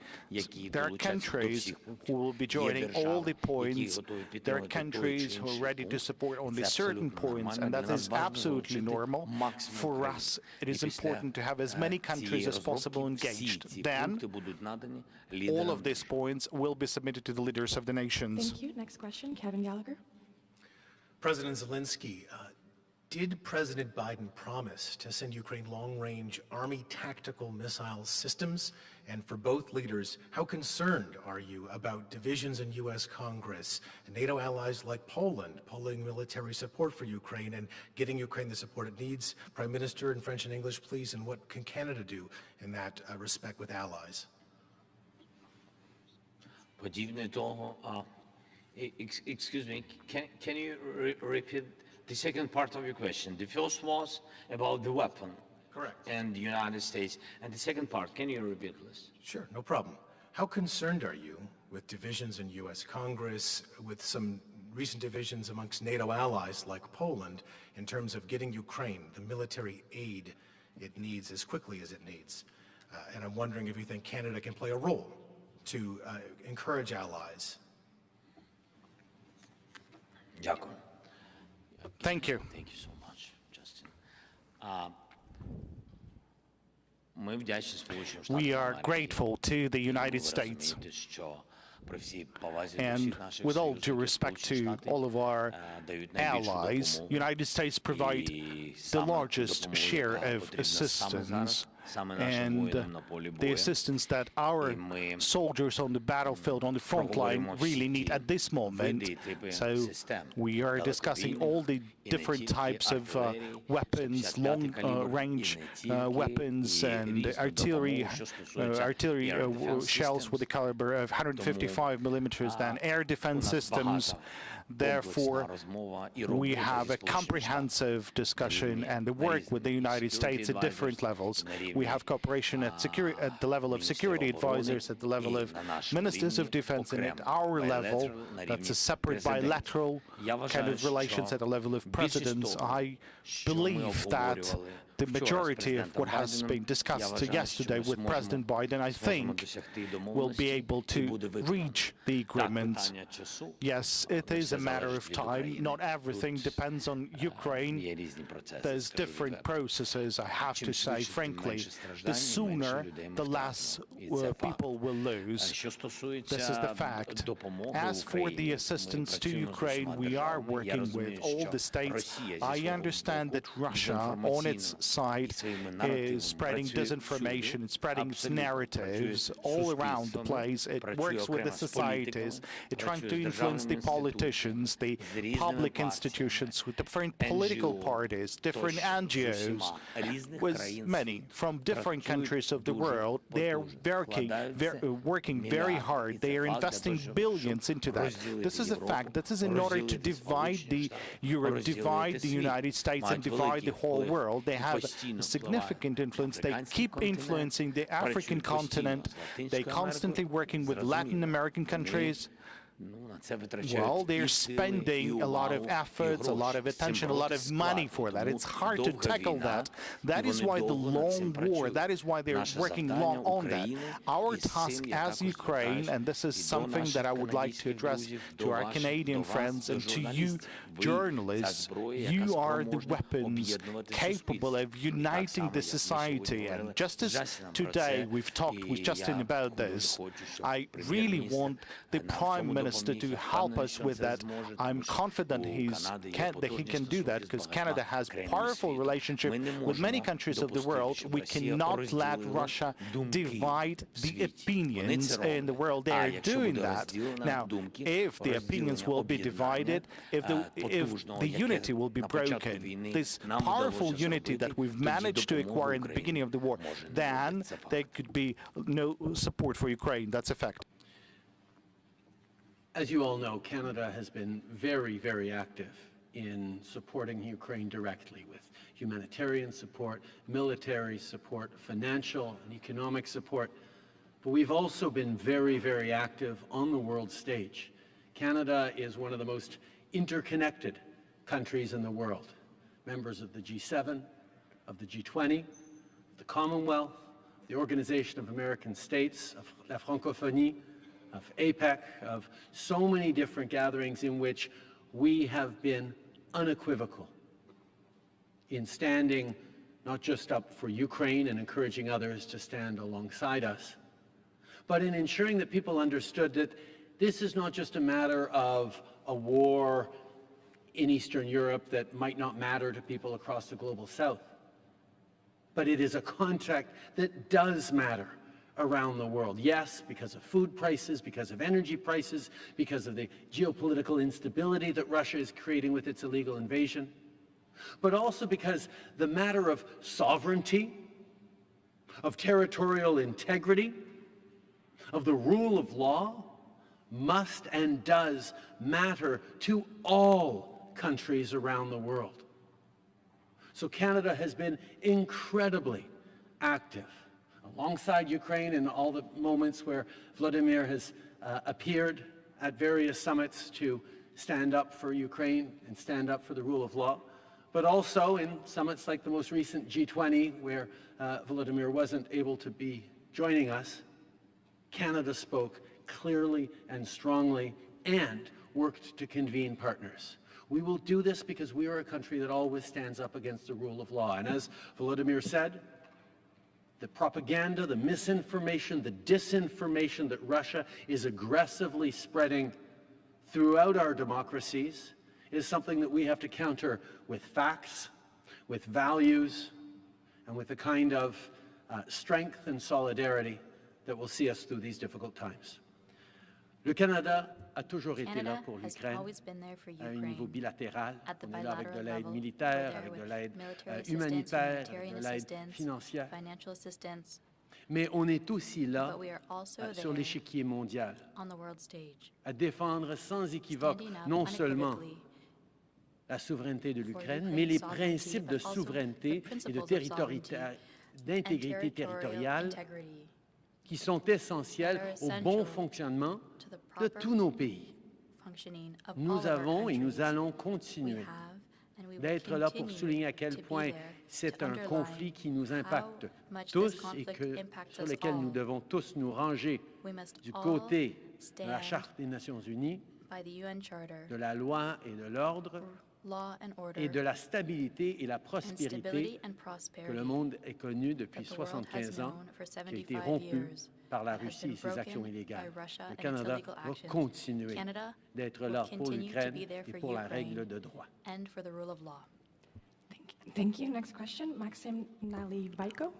There are countries who will be joining all the points. There are countries who are ready to support only certain points, and that is absolutely normal. For us, it is important to have as many countries as possible engaged. Then, all of these points will be submitted to the leaders of the nations. Thank you. Next question, Kevin Gallagher. President Zelensky, did President Biden promise to send Ukraine long-range Army tactical missile systems? And for both leaders, how concerned are you about divisions in U.S. Congress and NATO allies like Poland pulling military support for Ukraine and getting Ukraine the support it needs? Prime Minister, in French and English, please, and what can Canada do in that respect with allies? Excuse me, can you repeat the second part of your question? The first was about the weapon. Correct. And the United States. And the second part, can you repeat, please? Sure, no problem. How concerned are you with divisions in U.S. Congress, with some recent divisions amongst NATO allies like Poland, in terms of getting Ukraine the military aid it needs as quickly as it needs? And I'm wondering if you think Canada can play a role to encourage allies. Thank you. Thank you so much, Justin. We are grateful to the United States, and with all due respect to all of our allies, United States provide the largest share of assistance and the assistance that our soldiers on the battlefield, on the front line, really need at this moment. So we are discussing all the different types of weapons, long-range weapons, and artillery shells with a caliber of 155 millimeters, then air defense systems. Therefore, we have a comprehensive discussion and the work with the United States at different levels. We have cooperation at the level of security advisors, at the level of ministers of defense, and at our level, that's a separate bilateral kind of relations at the level of presidents. I believe that the majority of what has been discussed yesterday with President Biden, I think, will be able to reach the agreement. Yes, it is a matter of time. Not everything depends on Ukraine. There's different processes, I have to say, frankly. The sooner, the less people will lose. This is the fact. As for the assistance to Ukraine, we are working with all the states. I understand that Russia, on its side, is spreading disinformation, it's spreading its narratives all around the place. It works with the societies, it's trying to influence the politicians, the public institutions, with different political parties, different NGOs, with many from different countries of the world. They are working very hard. They are investing billions into that. This is a fact. This is in order to divide the Europe, divide the United States, and divide the whole world. They have significant influence. They keep influencing the African continent. They're constantly working with Latin American countries. Well, they're spending a lot of efforts, a lot of attention, a lot of money for that. It's hard to tackle that. That is why the long war, that is why they're working long on that. Our task as Ukraine, and this is something that I would like to address to our Canadian friends and to you journalists, you are the weapons capable of uniting the society. And just as today we've talked with Justin about this, I really want the Prime Minister to help us with that. I'm confident that he can do that, because Canada has a powerful relationship with many countries of the world. We cannot let Russia divide the opinions in the world. They are doing that. Now, if the opinions will be divided, if the unity will be broken, this powerful unity that we've managed to acquire in the beginning of the war, then there could be no support for Ukraine. That's a fact. As you all know, Canada has been very, very active in supporting Ukraine directly with humanitarian support, military support, financial and economic support. But we've also been very, very active on the world stage. Canada is one of the most interconnected countries in the world. Members of the G7, of the G20, the Commonwealth, the Organization of American States, of La Francophonie, of APEC, of so many different gatherings in which we have been unequivocal in standing not just up for Ukraine and encouraging others to stand alongside us, but in ensuring that people understood that this is not just a matter of a war in Eastern Europe that might not matter to people across the global south, but it is a contract that does matter around the world. Yes, because of food prices, because of energy prices, because of the geopolitical instability that Russia is creating with its illegal invasion, but also because the matter of sovereignty, of territorial integrity, of the rule of law must and does matter to all countries around the world. So Canada has been incredibly active alongside Ukraine in all the moments where Volodímir has appeared at various summits to stand up for Ukraine and stand up for the rule of law, but also in summits like the most recent G20, where Volodímir wasn't able to be joining us. Canada spoke clearly and strongly and worked to convene partners. We will do this because we are a country that always stands up against the rule of law. And as Volodímir said, the propaganda, the misinformation, the disinformation that Russia is aggressively spreading throughout our democracies is something that we have to counter with facts, with values, and with the kind of strength and solidarity that will see us through these difficult times. Le Canada a toujours été là pour l'Ukraine à un niveau bilatéral. On est là avec de l'aide militaire, avec de l'aide humanitaire, avec de l'aide financière. Mais on est aussi là sur l'échiquier mondial, à défendre sans équivoque non seulement la souveraineté de l'Ukraine, mais les principes de souveraineté et d'intégrité territoriale qui sont essentiels au bon fonctionnement de tous nos pays. Nous avons et nous allons continuer d'être là pour souligner à quel point c'est un conflit qui nous impacte tous et sur lequel nous devons tous nous ranger du côté de la Charte des Nations Unies, de la loi et de l'ordre, et de la stabilité et la prospérité que le monde est connu depuis 75 ans, qui a été rompu par la Russie et ses actions illégales. Le Canada va continuer d'être là pour l'Ukraine et pour la règle de droit. Thank you. Next question, Maxim Nalivaiko.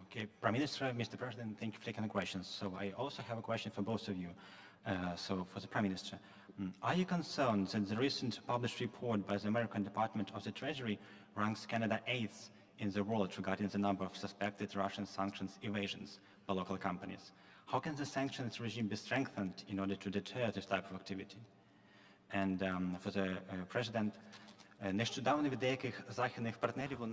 Okay, Prime Minister, Mr. President, thank you for taking the questions. So I also have a question for both of you. So for the Prime Minister, are you concerned that the recent published report by the American Department of the Treasury ranks Canada 8th in the world regarding the number of suspected Russian sanctions evasions by local companies? How can the sanctions regime be strengthened in order to deter this type of activity? And for the President,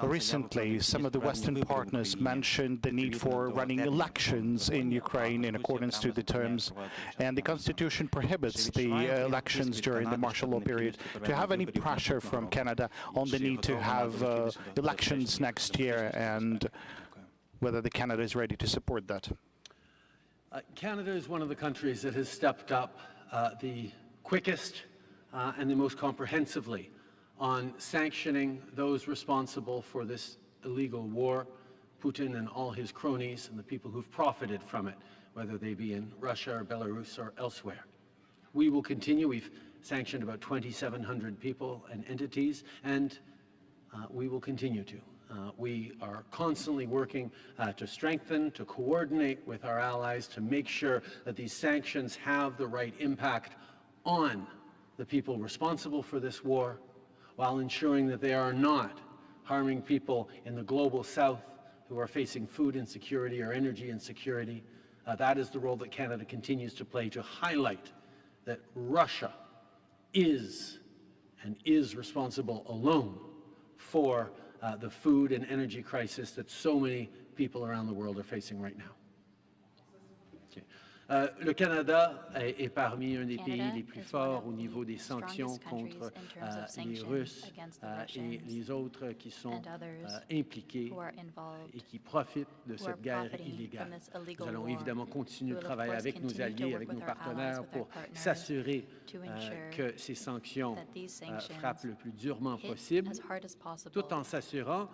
recently, some of the Western partners mentioned the need for running elections in Ukraine in accordance to the terms, and the Constitution prohibits the elections during the martial law period. Do you have any pressure from Canada on the need to have elections next year, and whether the Canada is ready to support that? Canada is one of the countries that has stepped up the quickest and the most comprehensively on sanctioning those responsible for this illegal war, Putin and all his cronies and the people who've profited from it, whether they be in Russia or Belarus or elsewhere. We will continue. We've sanctioned about 2,700 people and entities, and we will continue to. We are constantly working to strengthen, to coordinate with our allies to make sure that these sanctions have the right impact on the people responsible for this war, while ensuring that they are not harming people in the global south who are facing food insecurity or energy insecurity. That is the role that Canada continues to play, to highlight that Russia is responsible alone for the food and energy crisis that so many people around the world are facing right now. Le Canada est parmi un des pays les plus forts au niveau des sanctions contre les Russes et les autres qui sont impliqués et qui profitent de cette guerre illégale. Nous allons évidemment continuer de travailler avec nos alliés, avec nos partenaires pour s'assurer que ces sanctions frappent le plus durement possible, tout en s'assurant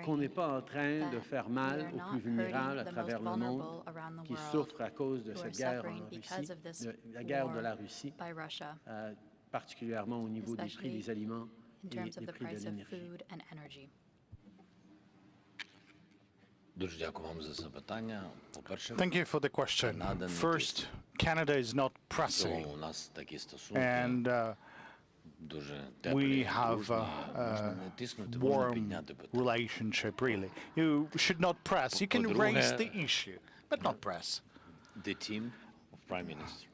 qu'on n'est pas en train de faire mal aux plus vulnérables à travers le monde qui souffrent à cause de cette guerre en Russie, la guerre de la Russie, particulièrement au niveau des prix des aliments et des prix de l'énergie. Thank you for the question. First, Canada is not pressing, and we have a warm relationship, really. You should not press. You can raise the issue, but not press. The team of Prime Minister.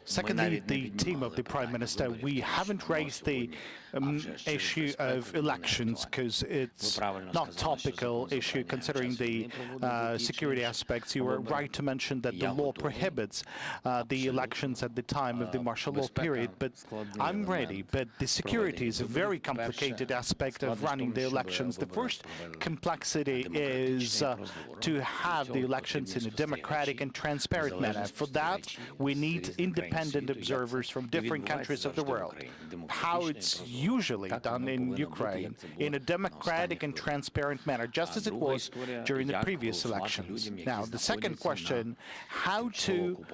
Secondly, the team of the Prime Minister, we haven't raised the issue of elections because it's not topical issue considering the security aspects. You were right to mention that the law prohibits the elections at the time of the martial law period, but I'm ready. But the security is a very complicated aspect of running the elections. The first complexity is to have the elections in a democratic and transparent manner. For that, we need independent independent observers from different countries of the world. How it's usually done in Ukraine, in a democratic and transparent manner, just as it was during the previous elections. Now, the second question, how to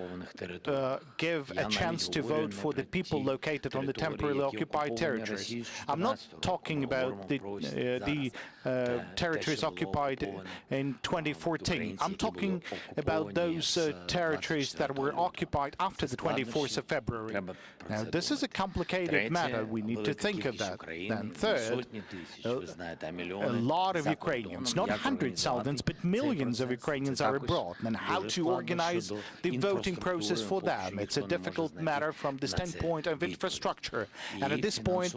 give a chance to vote for the people located on the temporarily occupied territories. I'm not talking about the territories occupied in 2014. I'm talking about those territories that were occupied after the 24th of February. Now, this is a complicated matter. We need to think of that. And third, a lot of Ukrainians, not hundreds of thousands, but millions of Ukrainians are abroad. And how to organize the voting process for them? It's a difficult matter from the standpoint of infrastructure. And at this point,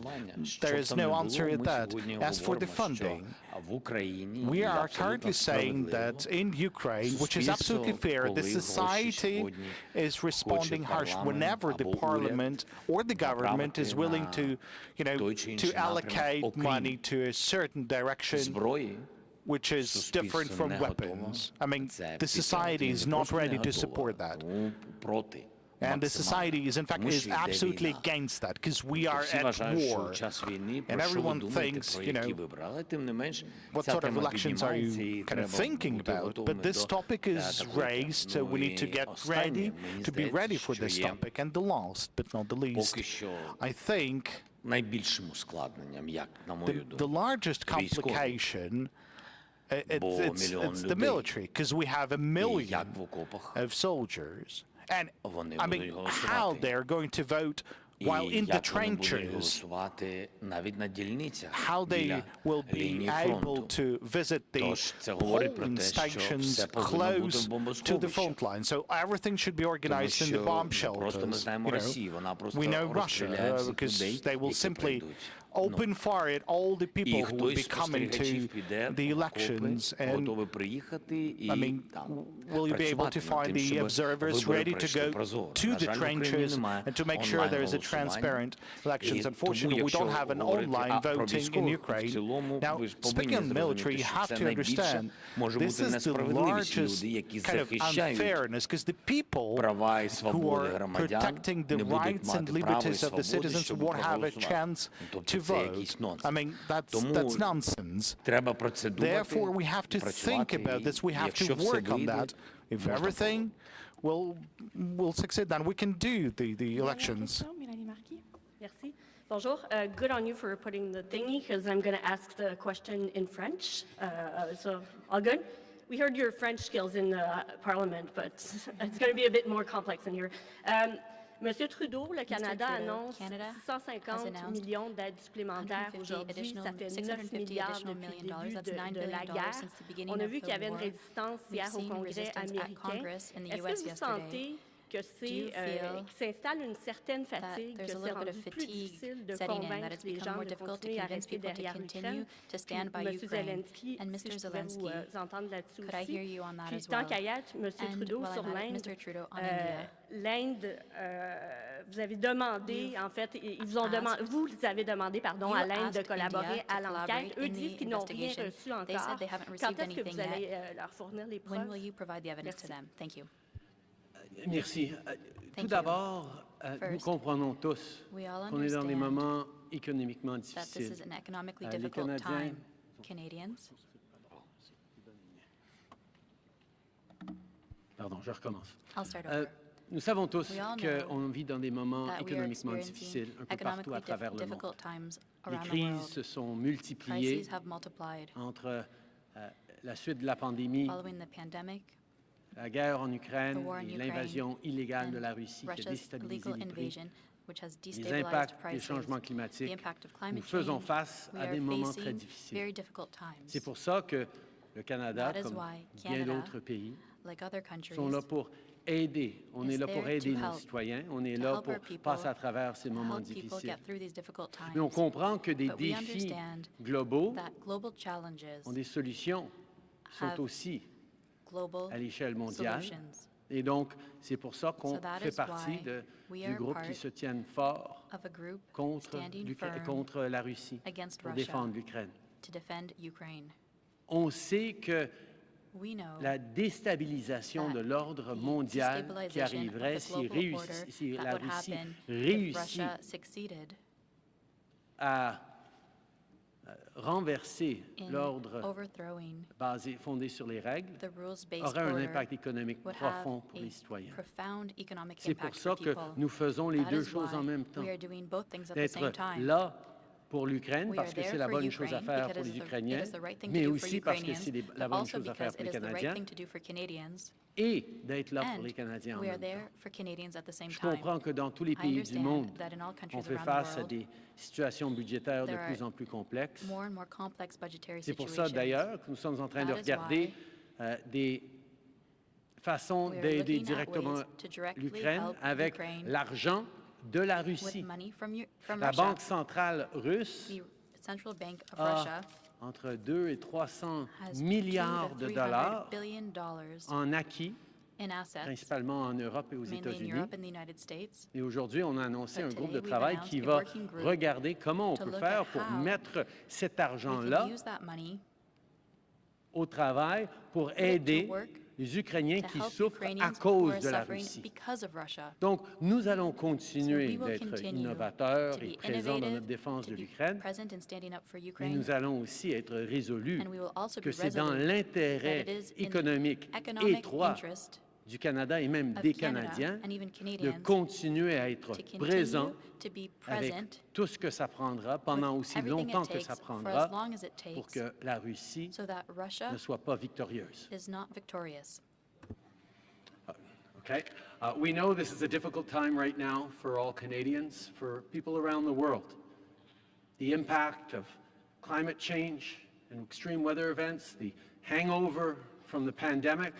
there is no answer to that. As for the funding, we are currently saying that in Ukraine, which is absolutely fair, the society is responding harsh whenever the parliament or the government is willing to, to allocate money to a certain direction which is different from weapons. I mean, the society is not ready to support that. And the society is, in fact, is absolutely against that, because we are at war. And everyone thinks, what sort of elections are you kind of thinking about? But this topic is raised, so we need to get ready, to be ready for this topic. And the last, but not the least, I think the largest complication, it's the military, because we have 1 million of soldiers. And, I mean, how they're going to vote while in the trenches, how they will be able to visit the polling stations close to the front line. So everything should be organized in the bomb shelters. We know Russia, because they will simply open fire at all the people who will be coming to the elections. And, I mean, will you be able to find the observers ready to go to the trenches and to make sure there is a transparent elections? Unfortunately, we don't have an online voting in Ukraine. Now, speaking of the military, you have to understand, this is the largest kind of unfairness, because the people who are protecting the rights and liberties of the citizens won't have a chance to vote. I mean, that's nonsense. Therefore, we have to think about this. We have to work on that. If everything will succeed, then we can do the elections. Merci. Bonjour. Good on you for putting the thingy, because I'm going to ask the question in French. So, all good? We heard your French skills in the Parliament, but it's going to be a bit more complex in here. Monsieur Trudeau, le Canada annonce 650 millions d'aides supplémentaires aujourd'hui. Ça fait 9 milliards depuis le début de la guerre. On a vu qu'il y avait une résistance hier au Congrès américain. Est-ce que vous sentez que qu'il s'installe une certaine fatigue, que c'est rendu plus difficile de convaincre les gens de continuer à rester derrière l'Ukraine? Monsieur Zelenski, si je pouvais vous entendre là-dessus aussi. Puis tant qu'à y être, Monsieur Trudeau sur l'Inde, l'Inde, vous avez demandé, en fait, vous avez demandé, pardon, à l'Inde de collaborer à l'enquête. Eux disent qu'ils n'ont rien reçu encore. Quand est-ce que vous allez leur fournir les preuves? Merci. Merci. Tout d'abord, nous comprenons tous qu'on est dans des moments économiquement difficiles. Les Canadiens... Pardon, je recommence. Nous savons tous qu'on vit dans des moments économiquement difficiles un peu partout à travers le monde. Les crises se sont multipliées entre la suite de la pandémie, la guerre en Ukraine et l'invasion illégale de la Russie qui a déstabilisé les prix, les impacts des changements climatiques. Nous faisons face à des moments très difficiles. C'est pour ça que le Canada, comme bien d'autres pays, sont là pour aider. On est là pour aider nos citoyens. On est là pour passer à travers ces moments difficiles. Mais on comprend que des défis globaux ont des solutions, sont aussi à l'échelle mondiale. Et donc, c'est pour ça qu'on fait partie du groupe qui se tienne fort contre la Russie pour défendre l'Ukraine. On sait que la déstabilisation de l'ordre mondial qui arriverait si la Russie réussit à renverser l'ordre fondé sur les règles aurait un impact économique profond pour les citoyens. C'est pour ça que nous faisons les deux choses en même temps. D'être là pour l'Ukraine, parce que c'est la bonne chose à faire pour les Ukrainiens, mais aussi parce que c'est la bonne chose à faire pour les Canadiens, et d'être là pour les Canadiens en même temps. Je comprends que dans tous les pays du monde, on fait face à des situations budgétaires de plus en plus complexes. C'est pour ça, d'ailleurs, que nous sommes en train de regarder des façons d'aider directement l'Ukraine avec l'argent de la Russie. La Banque centrale russe a entre 2 et 300 milliards de dollars en acquis, principalement en Europe et aux États-Unis. Et aujourd'hui, on a annoncé un groupe de travail qui va regarder comment on peut faire pour mettre cet argent-là au travail pour aider les Ukrainiens qui souffrent à cause de la Russie. Donc, nous allons continuer d'être innovateurs et présents dans notre défense de l'Ukraine, mais nous allons aussi être résolus que c'est dans l'intérêt économique étroit du Canada et même des Canadiens de continuer à être présents avec tout ce que ça prendra pendant aussi longtemps que ça prendra pour que la Russie ne soit pas victorieuse. Okay. We know this is a difficult time right now for all Canadians, for people around the world. The impact of climate change and extreme weather events, the hangover from the pandemic,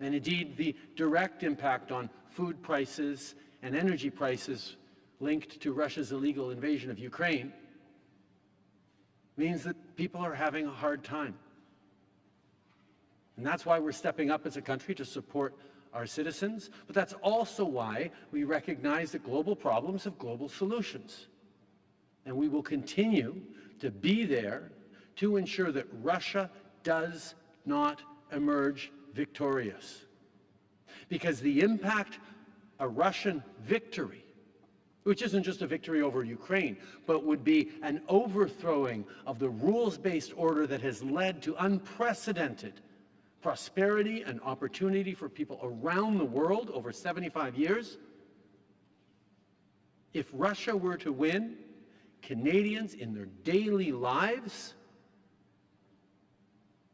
and indeed the direct impact on food prices and energy prices linked to Russia's illegal invasion of Ukraine means that people are having a hard time. And that's why we're stepping up as a country to support our citizens, but that's also why we recognize that global problems have global solutions. And we will continue to be there to ensure that Russia does not emerge victorious. Because the impact a Russian victory, which isn't just a victory over Ukraine, but would be an overthrowing of the rules-based order that has led to unprecedented prosperity and opportunity for people around the world over 75 years. If Russia were to win, Canadians in their daily lives,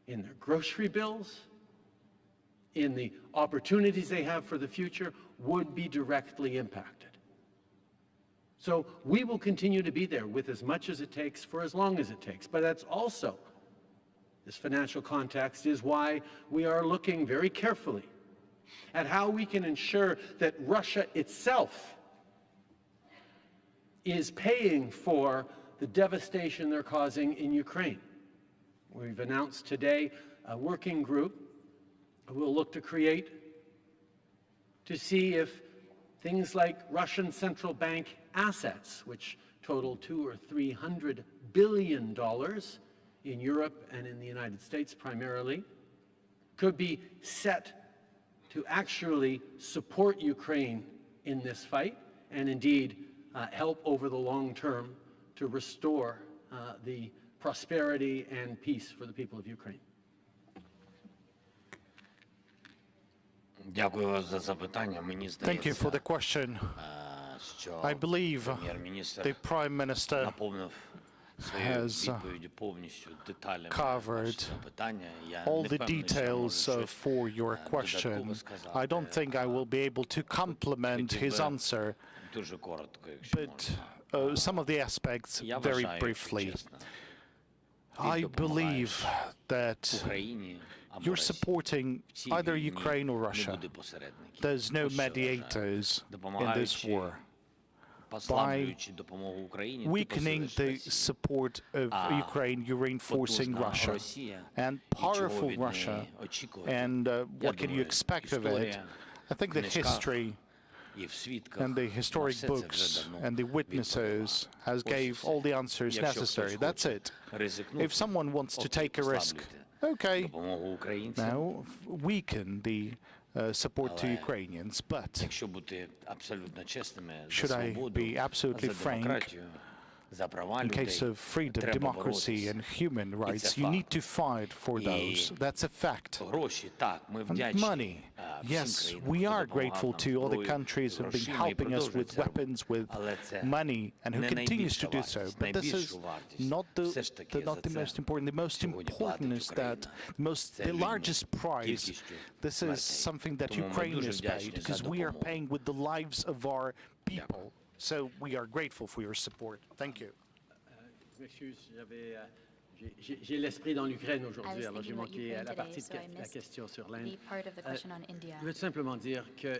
in their grocery bills, in the opportunities they have for the future, would be directly impacted. So we will continue to be there with as much as it takes for as long as it takes. But that's also, this financial context is why we are looking very carefully at how we can ensure that Russia itself is paying for the devastation they're causing in Ukraine. We've announced today a working group who will look to create to see if things like Russian central bank assets, which total $200 or $300 billion in Europe and in the United States primarily, could be set to actually support Ukraine in this fight and indeed help over the long term to restore the prosperity and peace for the people of Ukraine. Thank you for the question. I believe the Prime Minister has covered all the details for your question. I don't think I will be able to complement his answer, but some of the aspects very briefly. I believe that you're supporting either Ukraine or Russia. There's no mediators in this war. By weakening the support of Ukraine, you're reinforcing Russia. And powerful Russia, and what can you expect of it? I think the history and the historic books and the witnesses has gave all the answers necessary. That's it. If someone wants to take a risk Okay, now weaken the support to Ukrainians, but should I be absolutely frank, in case of freedom, democracy, and human rights, you need to fight for those. That's a fact. And money. Yes, we are grateful to all the countries who have been helping us with weapons, with money, and who continues to do so. But this is not the most important. The most important is that the largest price, this is something that Ukraine has paid, because we are paying with the lives of our people. So we are grateful for your support. Thank you. J'ai l'esprit dans l'Ukraine aujourd'hui, alors j'ai manqué la partie de la question sur l'Inde. Je veux simplement dire que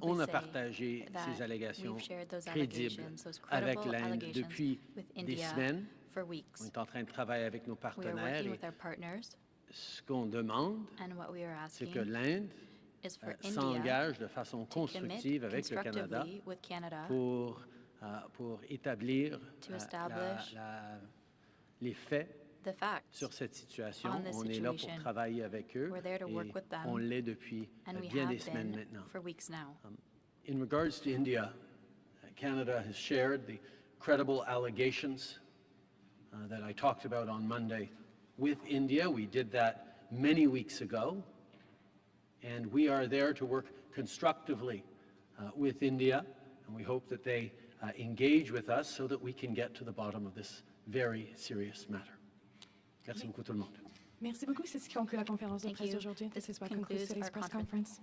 on a partagé ces allégations crédibles avec l'Inde depuis des semaines. On est en train de travailler avec nos partenaires et ce qu'on demande, c'est que l'Inde s'engage de façon constructive avec le Canada pour établir les faits sur cette situation. On est là pour travailler avec eux et on l'est depuis bien des semaines maintenant. In regards to India, Canada has shared the credible allegations that I talked about on Monday with India. We did that many weeks ago, and we are there to work constructively with India, and we hope that they engage with us so that we can get to the bottom of this very serious matter. Merci beaucoup tout le monde. Merci beaucoup. C'est ce qui conclut la conférence de presse d'aujourd'hui. This is what concludes today's press conference.